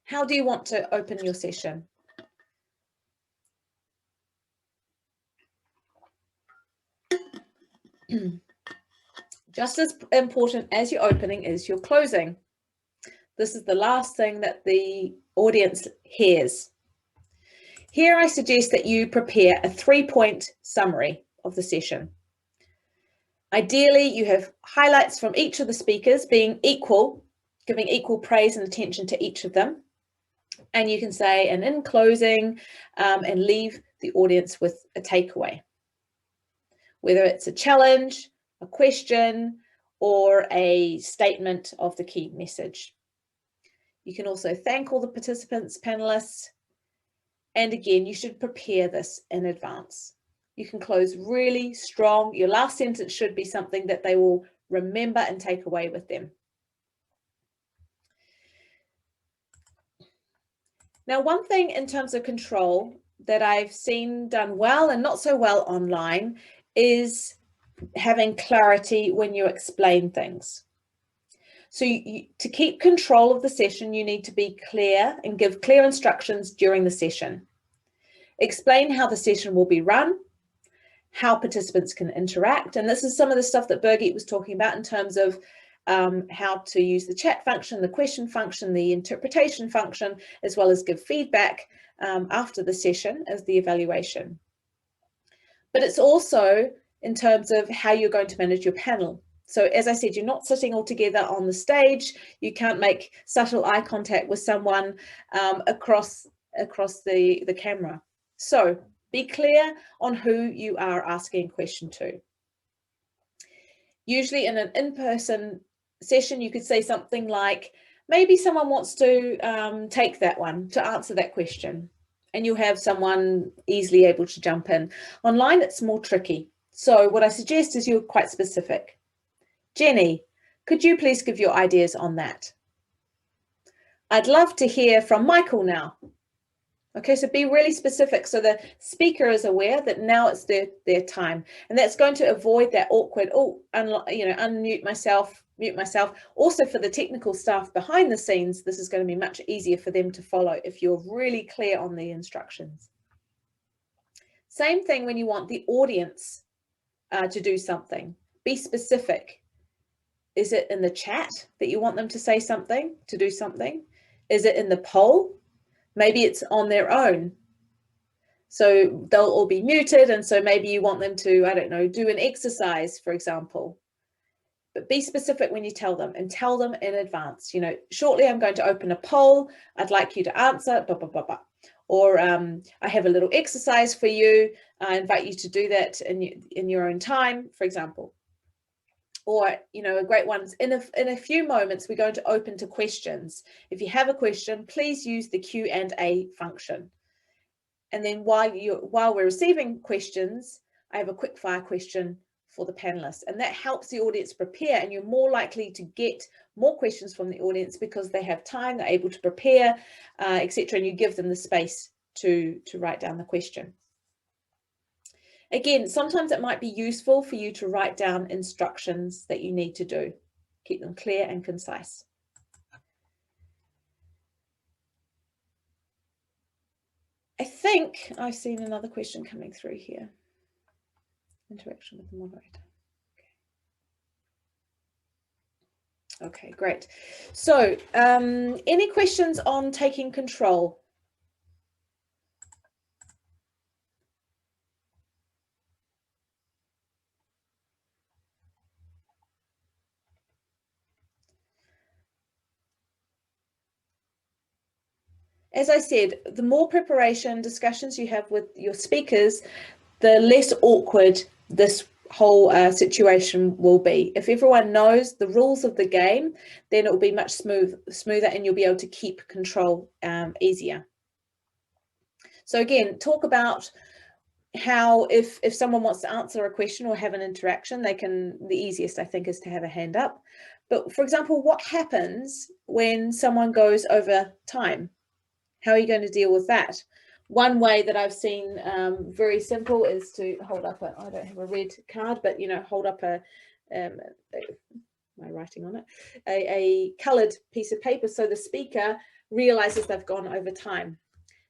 Speaker 2: How do you want to open your session? Just as important as your opening is your closing. This is the last thing that the audience hears. Here I suggest that you prepare a 3-point summary of the session. Ideally, you have highlights from each of the speakers being equal, giving equal praise and attention to each of them. And you can say, and in closing, and leave the audience with a takeaway. Whether it's a challenge, a question, or a statement of the key message. You can also thank all the participants, panelists, and again, you should prepare this in advance. You can close really strong. Your last sentence should be something that they will remember and take away with them. Now, one thing in terms of control that I've seen done well and not so well online is having clarity when you explain things. So to keep control of the session, you need to be clear and give clear instructions during the session. Explain how the session will be run, how participants can interact. And this is some of the stuff that Birgit was talking about in terms of how to use the chat function, the question function, the interpretation function, as well as give feedback after the session as the evaluation. But it's also in terms of how you're going to manage your panel. So as I said, you're not sitting all together on the stage. You can't make subtle eye contact with someone across the camera. So be clear on who you are asking a question to. Usually in an in-person session, you could say something like, maybe someone wants to take that one to answer that question, and you'll have someone easily able to jump in. Online, it's more tricky. So what I suggest is you're quite specific. Jenny, could you please give your ideas on that? I'd love to hear from Michael now. Okay, so be really specific so the speaker is aware that now it's their time, and that's going to avoid that awkward, unmute myself, mute myself. Also for the technical staff behind the scenes, this is going to be much easier for them to follow if you're really clear on the instructions. Same thing when you want the audience to do something. Be specific. Is it in the chat that you want them to say something, to do something? Is it in the poll? Maybe it's on their own. So they'll all be muted, and so maybe you want them to, I don't know, do an exercise, for example. But be specific when you tell them, and tell them in advance. You know, shortly I'm going to open a poll. I'd like you to answer, blah, blah, blah, blah. Or I have a little exercise for you. I invite you to do that in your own time, for example. Or, you know, a great one is in a few moments, we're going to open to questions. If you have a question, please use the Q&A function. And then while we're receiving questions, I have a quick fire question for the panelists. And that helps the audience prepare, and you're more likely to get more questions from the audience because they have time, they're able to prepare, etc. And you give them the space to write down the question. Again, sometimes it might be useful for you to write down instructions that you need to do. Keep them clear and concise. I think I've seen another question coming through here. Interaction with the moderator. Okay, great. So, any questions on taking control? As I said, the more preparation discussions you have with your speakers, the less awkward this whole situation will be. If everyone knows the rules of the game, then it will be much smoother, and you'll be able to keep control easier. So again, talk about how if someone wants to answer a question or have an interaction, the easiest I think is to have a hand up. But for example, what happens when someone goes over time? How are you going to deal with that? One way that I've seen very simple is to hold up I don't have a red card, but hold up my writing on it, a coloured piece of paper, so the speaker realizes they've gone over time.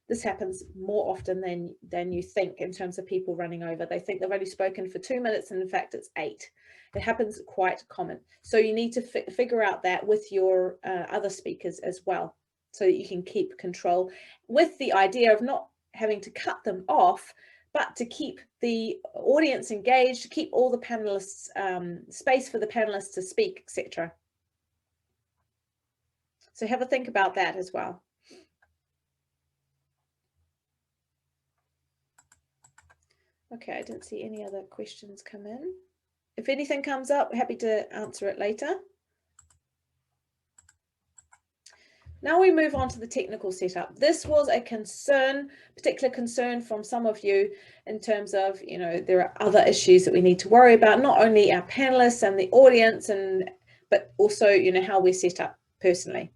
Speaker 2: This happens more often than you think in terms of people running over. They think they've only spoken for 2 minutes, and in fact it's 8. It happens quite common. So you need to figure out that with your other speakers as well, so that you can keep control, with the idea of not having to cut them off, but to keep the audience engaged, to keep all the panelists, space for the panelists to speak, etc. So have a think about that as well. Okay, I didn't see any other questions come in. If anything comes up, happy to answer it later. Now we move on to the technical setup. This was a particular concern from some of you in terms of, there are other issues that we need to worry about, not only our panelists and the audience, but also, how we're set up personally.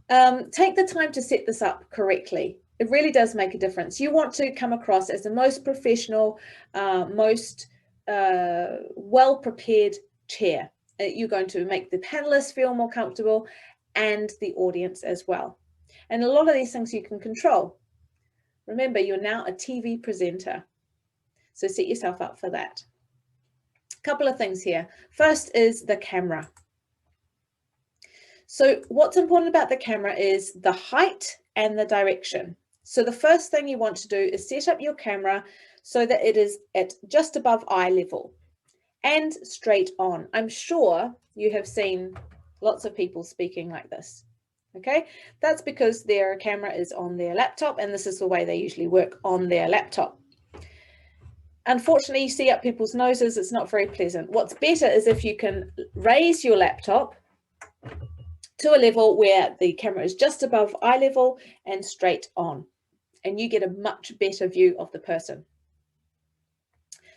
Speaker 2: Take the time to set this up correctly. It really does make a difference. You want to come across as the most professional, most well-prepared chair. You're going to make the panelists feel more comfortable and the audience as well. And a lot of these things you can control. Remember, you're now a TV presenter, so set yourself up for that. A couple of things here. First is the camera. So what's important about the camera is the height and the direction. So the first thing you want to do is set up your camera so that it is at just above eye level and straight on. I'm sure you have seen lots of people speaking like this. Okay, that's because their camera is on their laptop, and this is the way they usually work on their laptop. Unfortunately, you see up people's noses. It's not very pleasant. What's better is if you can raise your laptop to a level where the camera is just above eye level and straight on, and you get a much better view of the person.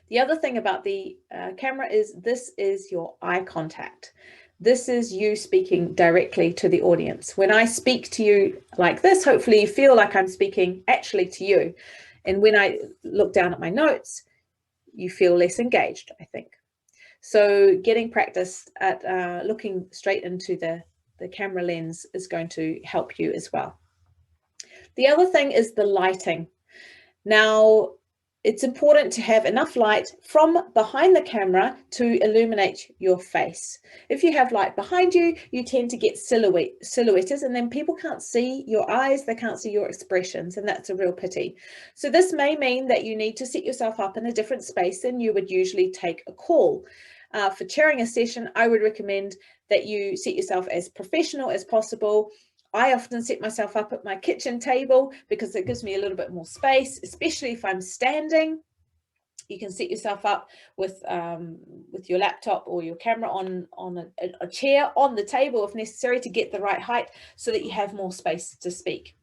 Speaker 2: The other thing about the camera is this is your eye contact. This is you speaking directly to the audience. When I speak to you like this, hopefully you feel like I'm speaking actually to you. And when I look down at my notes, you feel less engaged, I think. So getting practice at looking straight into the camera lens is going to help you as well. The other thing is the lighting. Now, it's important to have enough light from behind the camera to illuminate your face. If you have light behind you, you tend to get silhouettes, and then people can't see your eyes, they can't see your expressions, and that's a real pity. So this may mean that you need to set yourself up in a different space than you would usually take a call. For chairing a session, I would recommend that you set yourself as professional as possible. I often set myself up at my kitchen table because it gives me a little bit more space, especially if I'm standing. You can set yourself up with your laptop or your camera on a chair on the table if necessary to get the right height so that you have more space to speak.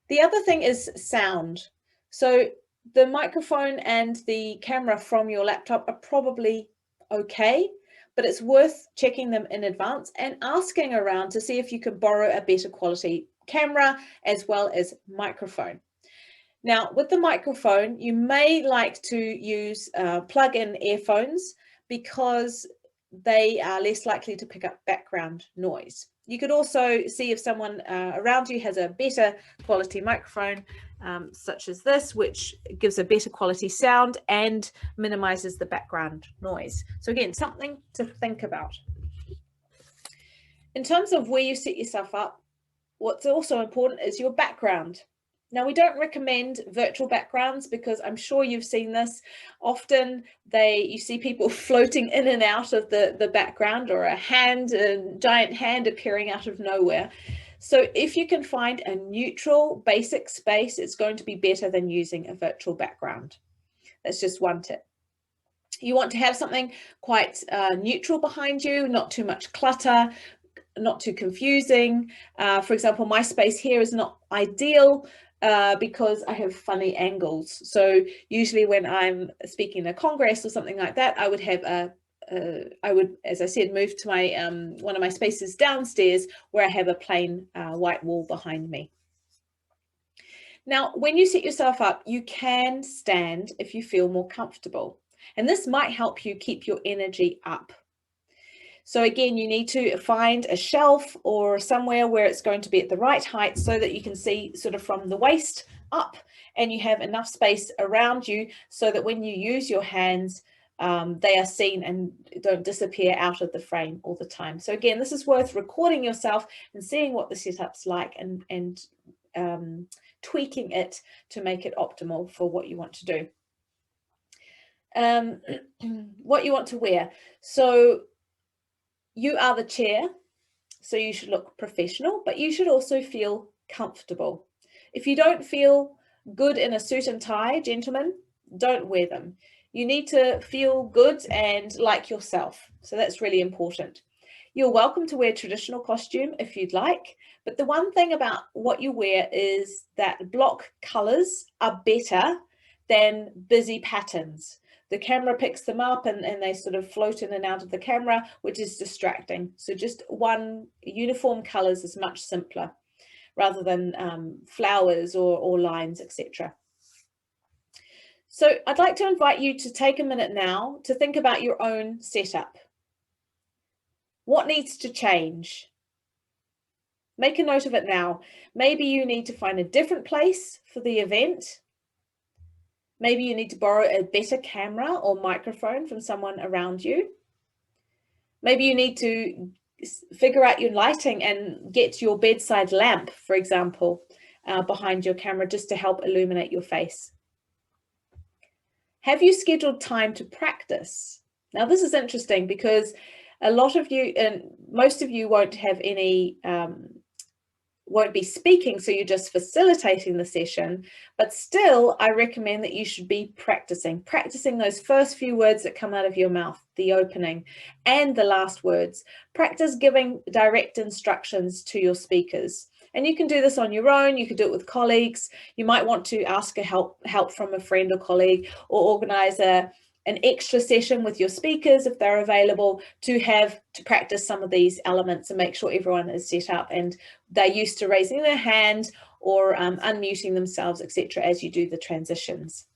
Speaker 2: The other thing is sound. So the microphone and the camera from your laptop are probably okay, but it's worth checking them in advance and asking around to see if you can borrow a better quality camera as well as microphone. Now, with the microphone, you may like to use plug-in earphones because they are less likely to pick up background noise. You could also see if someone around you has a better quality microphone, such as this, which gives a better quality sound and minimizes the background noise. So again, something to think about. In terms of where you set yourself up, what's also important is your background. Now, we don't recommend virtual backgrounds because I'm sure you've seen this. Often you see people floating in and out of the background, or a giant hand appearing out of nowhere. So if you can find a neutral basic space, it's going to be better than using a virtual background. That's just one tip. You want to have something quite neutral behind you, not too much clutter, not too confusing. For example, my space here is not ideal because I have funny angles. So usually when I'm speaking at a congress or something like that, I would have a I would, as I said, move to my one of my spaces downstairs where I have a plain white wall behind me. Now, when you set yourself up, you can stand if you feel more comfortable, and this might help you keep your energy up. So again, you need to find a shelf or somewhere where it's going to be at the right height so that you can see sort of from the waist up, and you have enough space around you so that when you use your hands, they are seen and don't disappear out of the frame all the time. So again, this is worth recording yourself and seeing what the setup's like and tweaking it to make it optimal for what you want to do. What you want to wear. So you are the chair, so you should look professional, but you should also feel comfortable. If you don't feel good in a suit and tie, gentlemen, don't wear them. You need to feel good and like yourself. So that's really important. You're welcome to wear traditional costume if you'd like, but the one thing about what you wear is that block colors are better than busy patterns. The camera picks them up and they sort of float in and out of the camera, which is distracting. So just one uniform colors is much simpler rather than flowers or lines, etc. So I'd like to invite you to take a minute now to think about your own setup. What needs to change? Make a note of it now. Maybe you need to find a different place for the event. Maybe you need to borrow a better camera or microphone from someone around you. Maybe you need to figure out your lighting and get your bedside lamp, for example, behind your camera just to help illuminate your face. Have you scheduled time to practice? Now, this is interesting because a lot of you and most of you won't have any won't be speaking, so you're just facilitating the session, but still I recommend that you should be practicing those first few words that come out of your mouth, the opening and the last words. Practice giving direct instructions to your speakers, and you can do this on your own. You can do it with colleagues. You might want to ask help from a friend or colleague, or organize an extra session with your speakers if they're available to practice some of these elements and make sure everyone is set up and they're used to raising their hand or unmuting themselves, etc., as you do the transitions.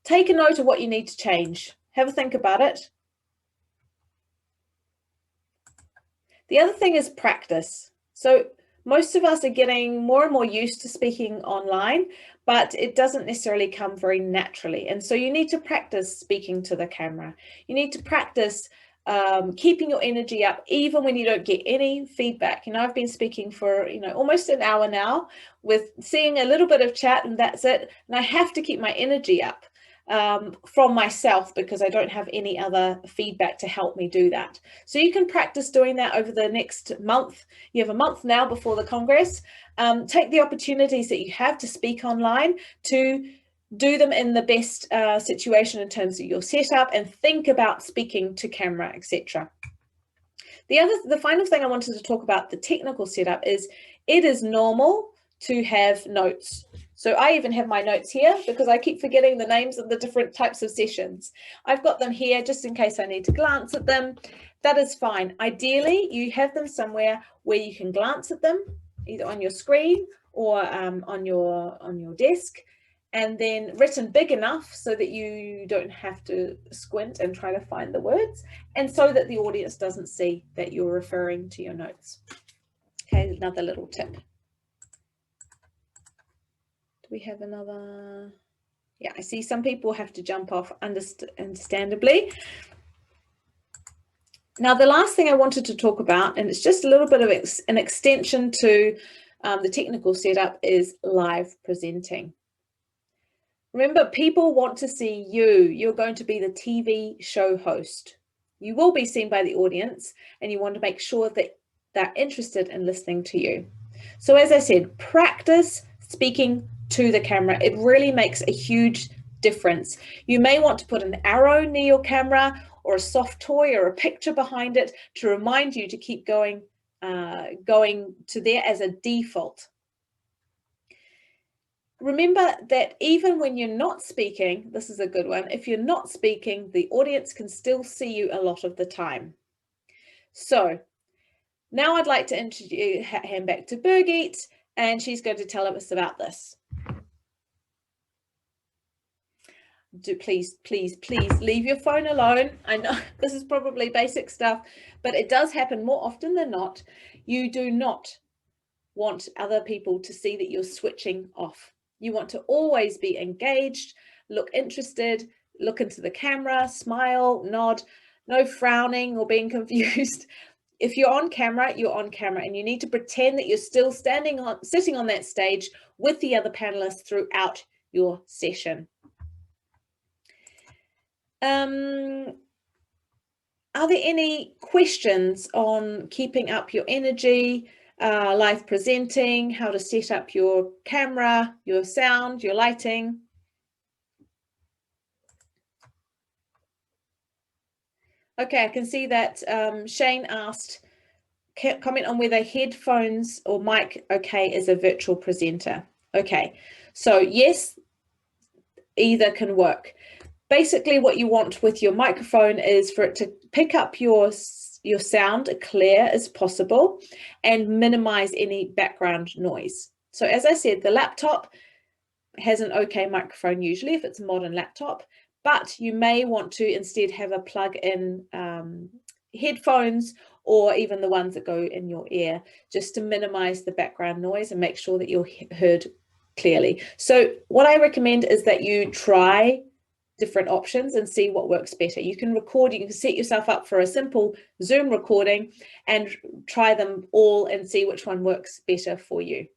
Speaker 2: Take a note of what you need to change. Have a think about it. The other thing is practice. So most of us are getting more and more used to speaking online, but it doesn't necessarily come very naturally. And so you need to practice speaking to the camera. You need to practice keeping your energy up, even when you don't get any feedback. I've been speaking for, almost an hour now with seeing a little bit of chat and that's it. And I have to keep my energy up from myself because I don't have any other feedback to help me do that. So you can practice doing that over the next month. You have a month now before the Congress. Take the opportunities that you have to speak online to do them in the best situation in terms of your setup, and think about speaking to camera, etc. The final thing I wanted to talk about, the technical setup, is it is normal to have notes. So I even have my notes here because I keep forgetting the names of the different types of sessions. I've got them here just in case I need to glance at them. That is fine. Ideally, you have them somewhere where you can glance at them, either on your screen or on your desk, and then written big enough so that you don't have to squint and try to find the words, and so that the audience doesn't see that you're referring to your notes. Okay, another little tip. Do we have another? Yeah, I see some people have to jump off, understandably. Now, the last thing I wanted to talk about, and it's just a little bit of an extension to the technical setup, is live presenting. Remember, people want to see you. You're going to be the TV show host. You will be seen by the audience, and you want to make sure that they're interested in listening to you. So as I said, practice speaking to the camera. It really makes a huge difference. You may want to put an arrow near your camera or a soft toy or a picture behind it to remind you to keep going to there as a default. Remember that even when you're not speaking, this is a good one, if you're not speaking, the audience can still see you a lot of the time. So now I'd like to hand back to Birgit, and she's going to tell us about this. Please leave your phone alone. I know this is probably basic stuff, but it does happen more often than not. You do not want other people to see that you're switching off. You want to always be engaged, look interested, look into the camera, smile, nod, no frowning or being confused. If you're on camera, you're on camera, and you need to pretend that you're still sitting on that stage with the other panelists throughout your session. Are there any questions on keeping up your energy, live presenting, how to set up your camera, your sound, your lighting? Okay, I can see that Shane asked, comment on whether headphones or mic okay as a virtual presenter. Okay, so yes, either can work. Basically, what you want with your microphone is for it to pick up your sound clear as possible and minimize any background noise. So as I said, the laptop has an okay microphone usually if it's a modern laptop, but you may want to instead have a plug-in headphones, or even the ones that go in your ear, just to minimize the background noise and make sure that you're heard clearly. So what I recommend is that you try different options and see what works better. You can record, you can set yourself up for a simple Zoom recording and try them all and see which one works better for you.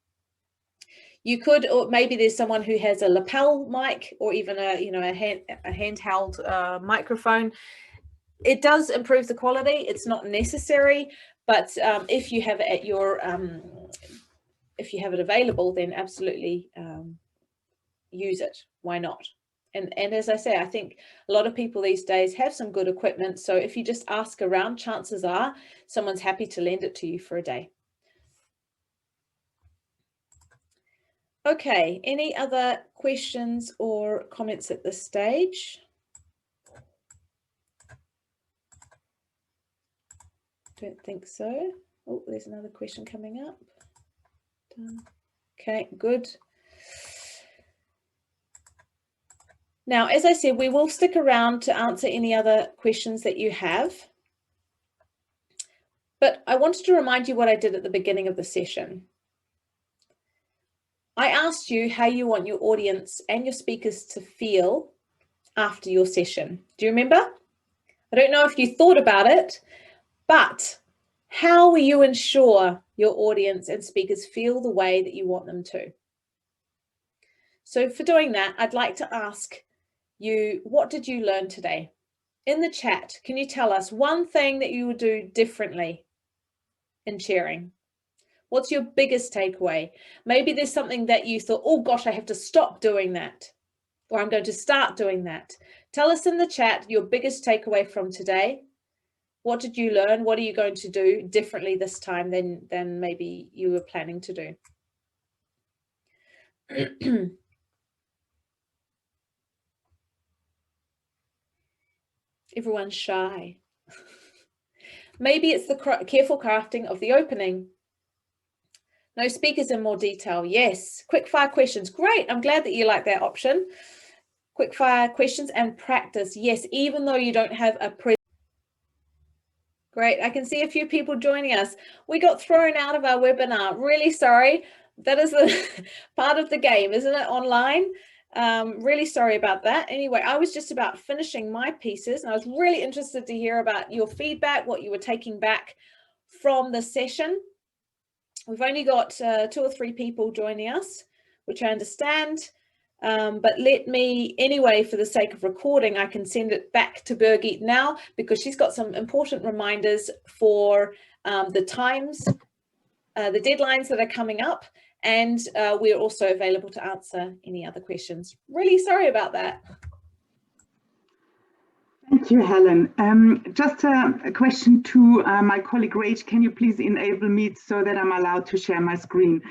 Speaker 2: You could, or maybe there's someone who has a lapel mic or even a handheld microphone. It does improve the quality. It's not necessary, but if you have it at your if you have it available, then absolutely use it. Why not? And as I say, I think a lot of people these days have some good equipment. So if you just ask around, chances are someone's happy to lend it to you for a day. Okay, any other questions or comments at this stage? Don't think so. Oh, there's another question coming up. Done. Okay, good. Now, as I said, we will stick around to answer any other questions that you have. But I wanted to remind you what I did at the beginning of the session. I asked you how you want your audience and your speakers to feel after your session. Do you remember? I don't know if you thought about it, but how will you ensure your audience and speakers feel the way that you want them to? So for doing that, I'd like to ask you, what did you learn today? In the chat, can you tell us one thing that you would do differently in sharing? What's your biggest takeaway? Maybe there's something that you thought, oh gosh, I have to stop doing that, or I'm going to start doing that. Tell us in the chat your biggest takeaway from today. What did you learn? What are you going to do differently this time than maybe you were planning to do? Everyone's shy. Maybe it's the careful crafting of the opening. No speakers in more detail. Yes. Quick fire questions. Great. I'm glad that you like that option. Quick fire questions and practice. Yes, even though you don't have a Great. I can see a few people joining us. We got thrown out of our webinar. Really sorry. That is a part of the game, isn't it, online? Really sorry about that. Anyway, I was just about finishing my pieces, and I was really interested to hear about your feedback, what you were taking back from the session. We've only got 2 or 3 people joining us, which I understand. But let me, anyway, for the sake of recording, I can send it back to Birgit now, because she's got some important reminders for the times, the deadlines that are coming up, and we're also available to answer any other questions. Really sorry about that.
Speaker 1: Thank you, Helen. Just a question to my colleague Rach. Can you please enable me so that I'm allowed to share my screen?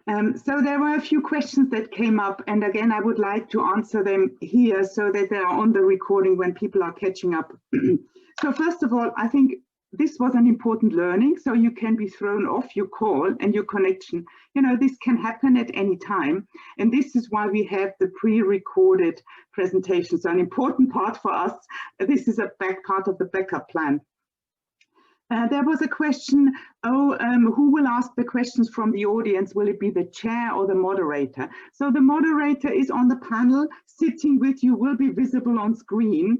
Speaker 1: So there were a few questions that came up, and again, I would like to answer them here so that they are on the recording when people are catching up. So first of all, I think this was an important learning, so you can be thrown off your call and your connection. You know, this can happen at any time, and this is why we have the pre-recorded presentation. So an important part for us, this is a part of the backup plan. There was a question, who will ask the questions from the audience? Will it be the chair or the moderator? So the moderator is on the panel, sitting with you, will be visible on screen,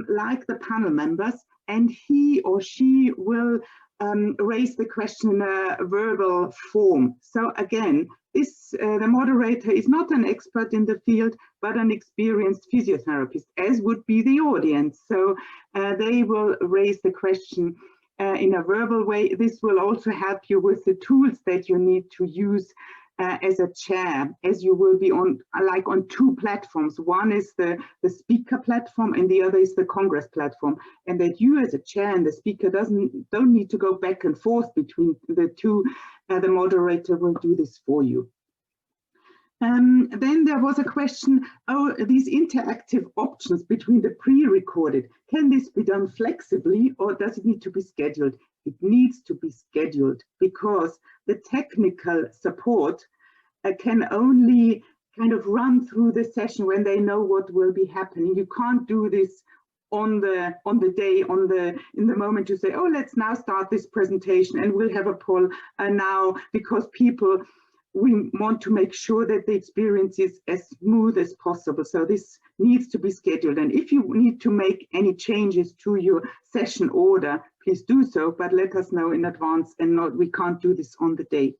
Speaker 1: like the panel members, and he or she will raise the question in a verbal form. So again, the moderator is not an expert in the field, but an experienced physiotherapist, as would be the audience. So they will raise the question in a verbal way. This will also help you with the tools that you need to use as a chair, as you will be on two platforms. One is the speaker platform and the other is the Congress platform, and that you as a chair and the speaker don't need to go back and forth between the two. The moderator will do this for you. Then there was a question, these interactive options between the pre-recorded, can this be done flexibly or does it need to be scheduled? It needs to be scheduled because the technical support can only kind of run through the session when they know what will be happening. You can't do this on the day, in the moment you say, let's now start this presentation and we'll have a poll now, because we want to make sure that the experience is as smooth as possible. So this needs to be scheduled. And if you need to make any changes to your session order, please do so, but let us know in advance, and we can't do this on the day.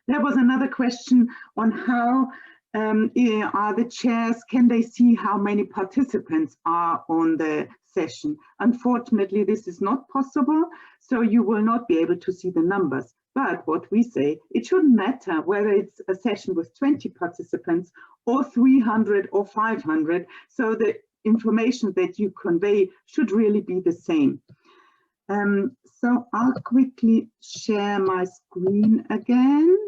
Speaker 1: There was another question on how are the chairs, can they see how many participants are on the session? Unfortunately, this is not possible, so you will not be able to see the numbers. But what we say, it shouldn't matter whether it's a session with 20 participants or 300 or 500. So the information that you convey should really be the same. So I'll quickly share my screen again.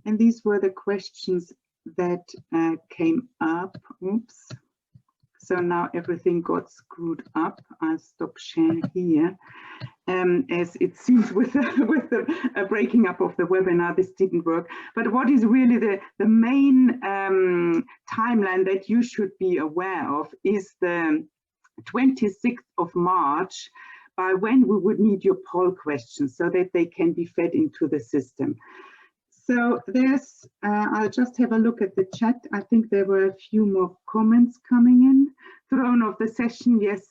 Speaker 1: And these were the questions that came up. Oops. So now everything got screwed up. I'll stop sharing here. As it seems with the breaking up of the webinar, this didn't work. But what is really the main timeline that you should be aware of is the 26th of March, by when we would need your poll questions so that they can be fed into the system. So there's, I'll just have a look at the chat. I think there were a few more comments coming in. Thrown off the session, yes.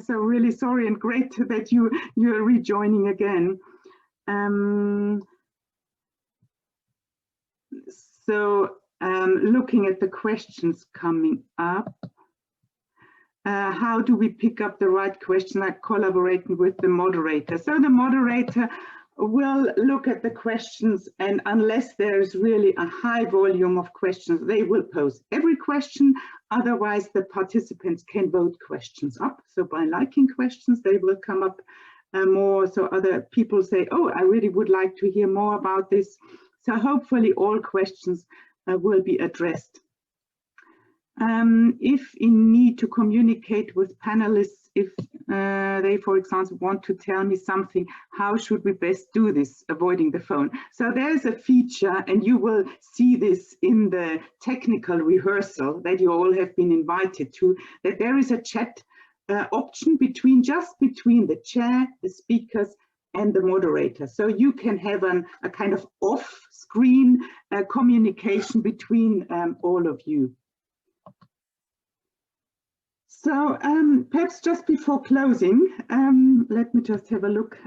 Speaker 1: So really sorry and great that you're rejoining again. Looking at the questions coming up, how do we pick up the right question? Like collaborating with the moderator. So the moderator will look at the questions, and unless there's really a high volume of questions, they will pose every question. Otherwise, the participants can vote questions up. So by liking questions, they will come up more. So other people say, I really would like to hear more about this. So hopefully all questions will be addressed. If in need to communicate with panelists, if they, for example, want to tell me something, how should we best do this, avoiding the phone? So there's a feature, and you will see this in the technical rehearsal that you all have been invited to, that there is a chat option between the chair, the speakers, and the moderator. So you can have a kind of off-screen communication between all of you. So perhaps just before closing, let me just have a look.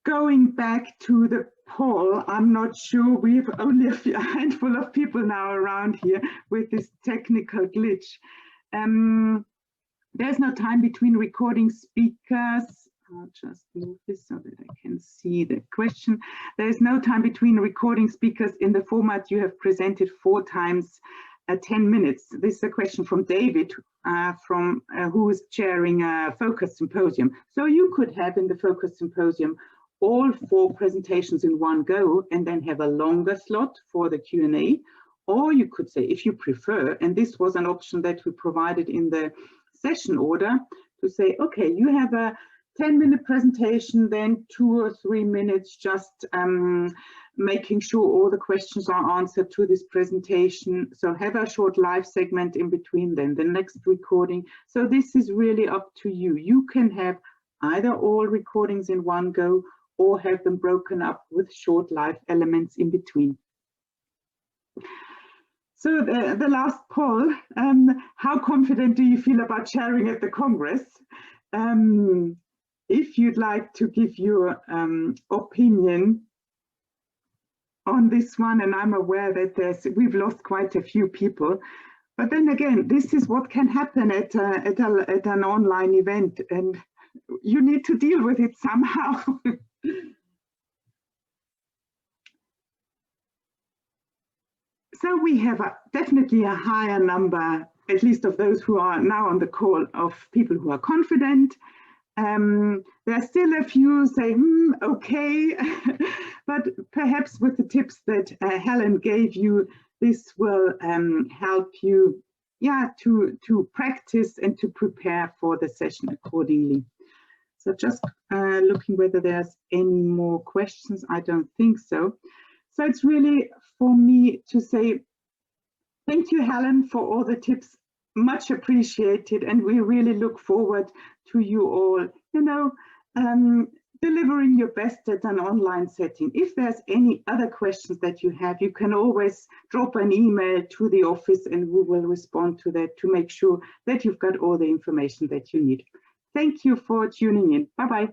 Speaker 1: Going back to the poll, I'm not sure, we have only a handful of people now around here with this technical glitch. There's no time between recording speakers. I'll just move this so that I can see the question. There's no time between recording speakers in the format you have presented 4 times 10 minutes. This is a question from David, who is chairing a focus symposium. So you could have in the focus symposium all 4 presentations in one go and then have a longer slot for the Q&A. Or you could say, if you prefer, and this was an option that we provided in the session order, to say, okay, you have a 10-minute presentation, then 2 or 3 minutes just making sure all the questions are answered to this presentation. So have a short live segment in between, then the next recording. So this is really up to you. You can have either all recordings in one go or have them broken up with short live elements in between. So the last poll, how confident do you feel about sharing at the Congress? If you'd like to give your opinion on this one, and I'm aware that we've lost quite a few people, but then again, this is what can happen at an online event, and you need to deal with it somehow. So we have definitely a higher number, at least of those who are now on the call, of people who are confident. There are still a few saying, okay, but perhaps with the tips that Helen gave you, this will help you, to practice and to prepare for the session accordingly. So just looking whether there's any more questions. I don't think so. So it's really for me to say, thank you, Helen, for all the tips. Much appreciated, and we really look forward to you all, delivering your best at an online setting. If there's any other questions that you have, you can always drop an email to the office and we will respond to that to make sure that you've got all the information that you need. Thank you for tuning in. Bye-bye.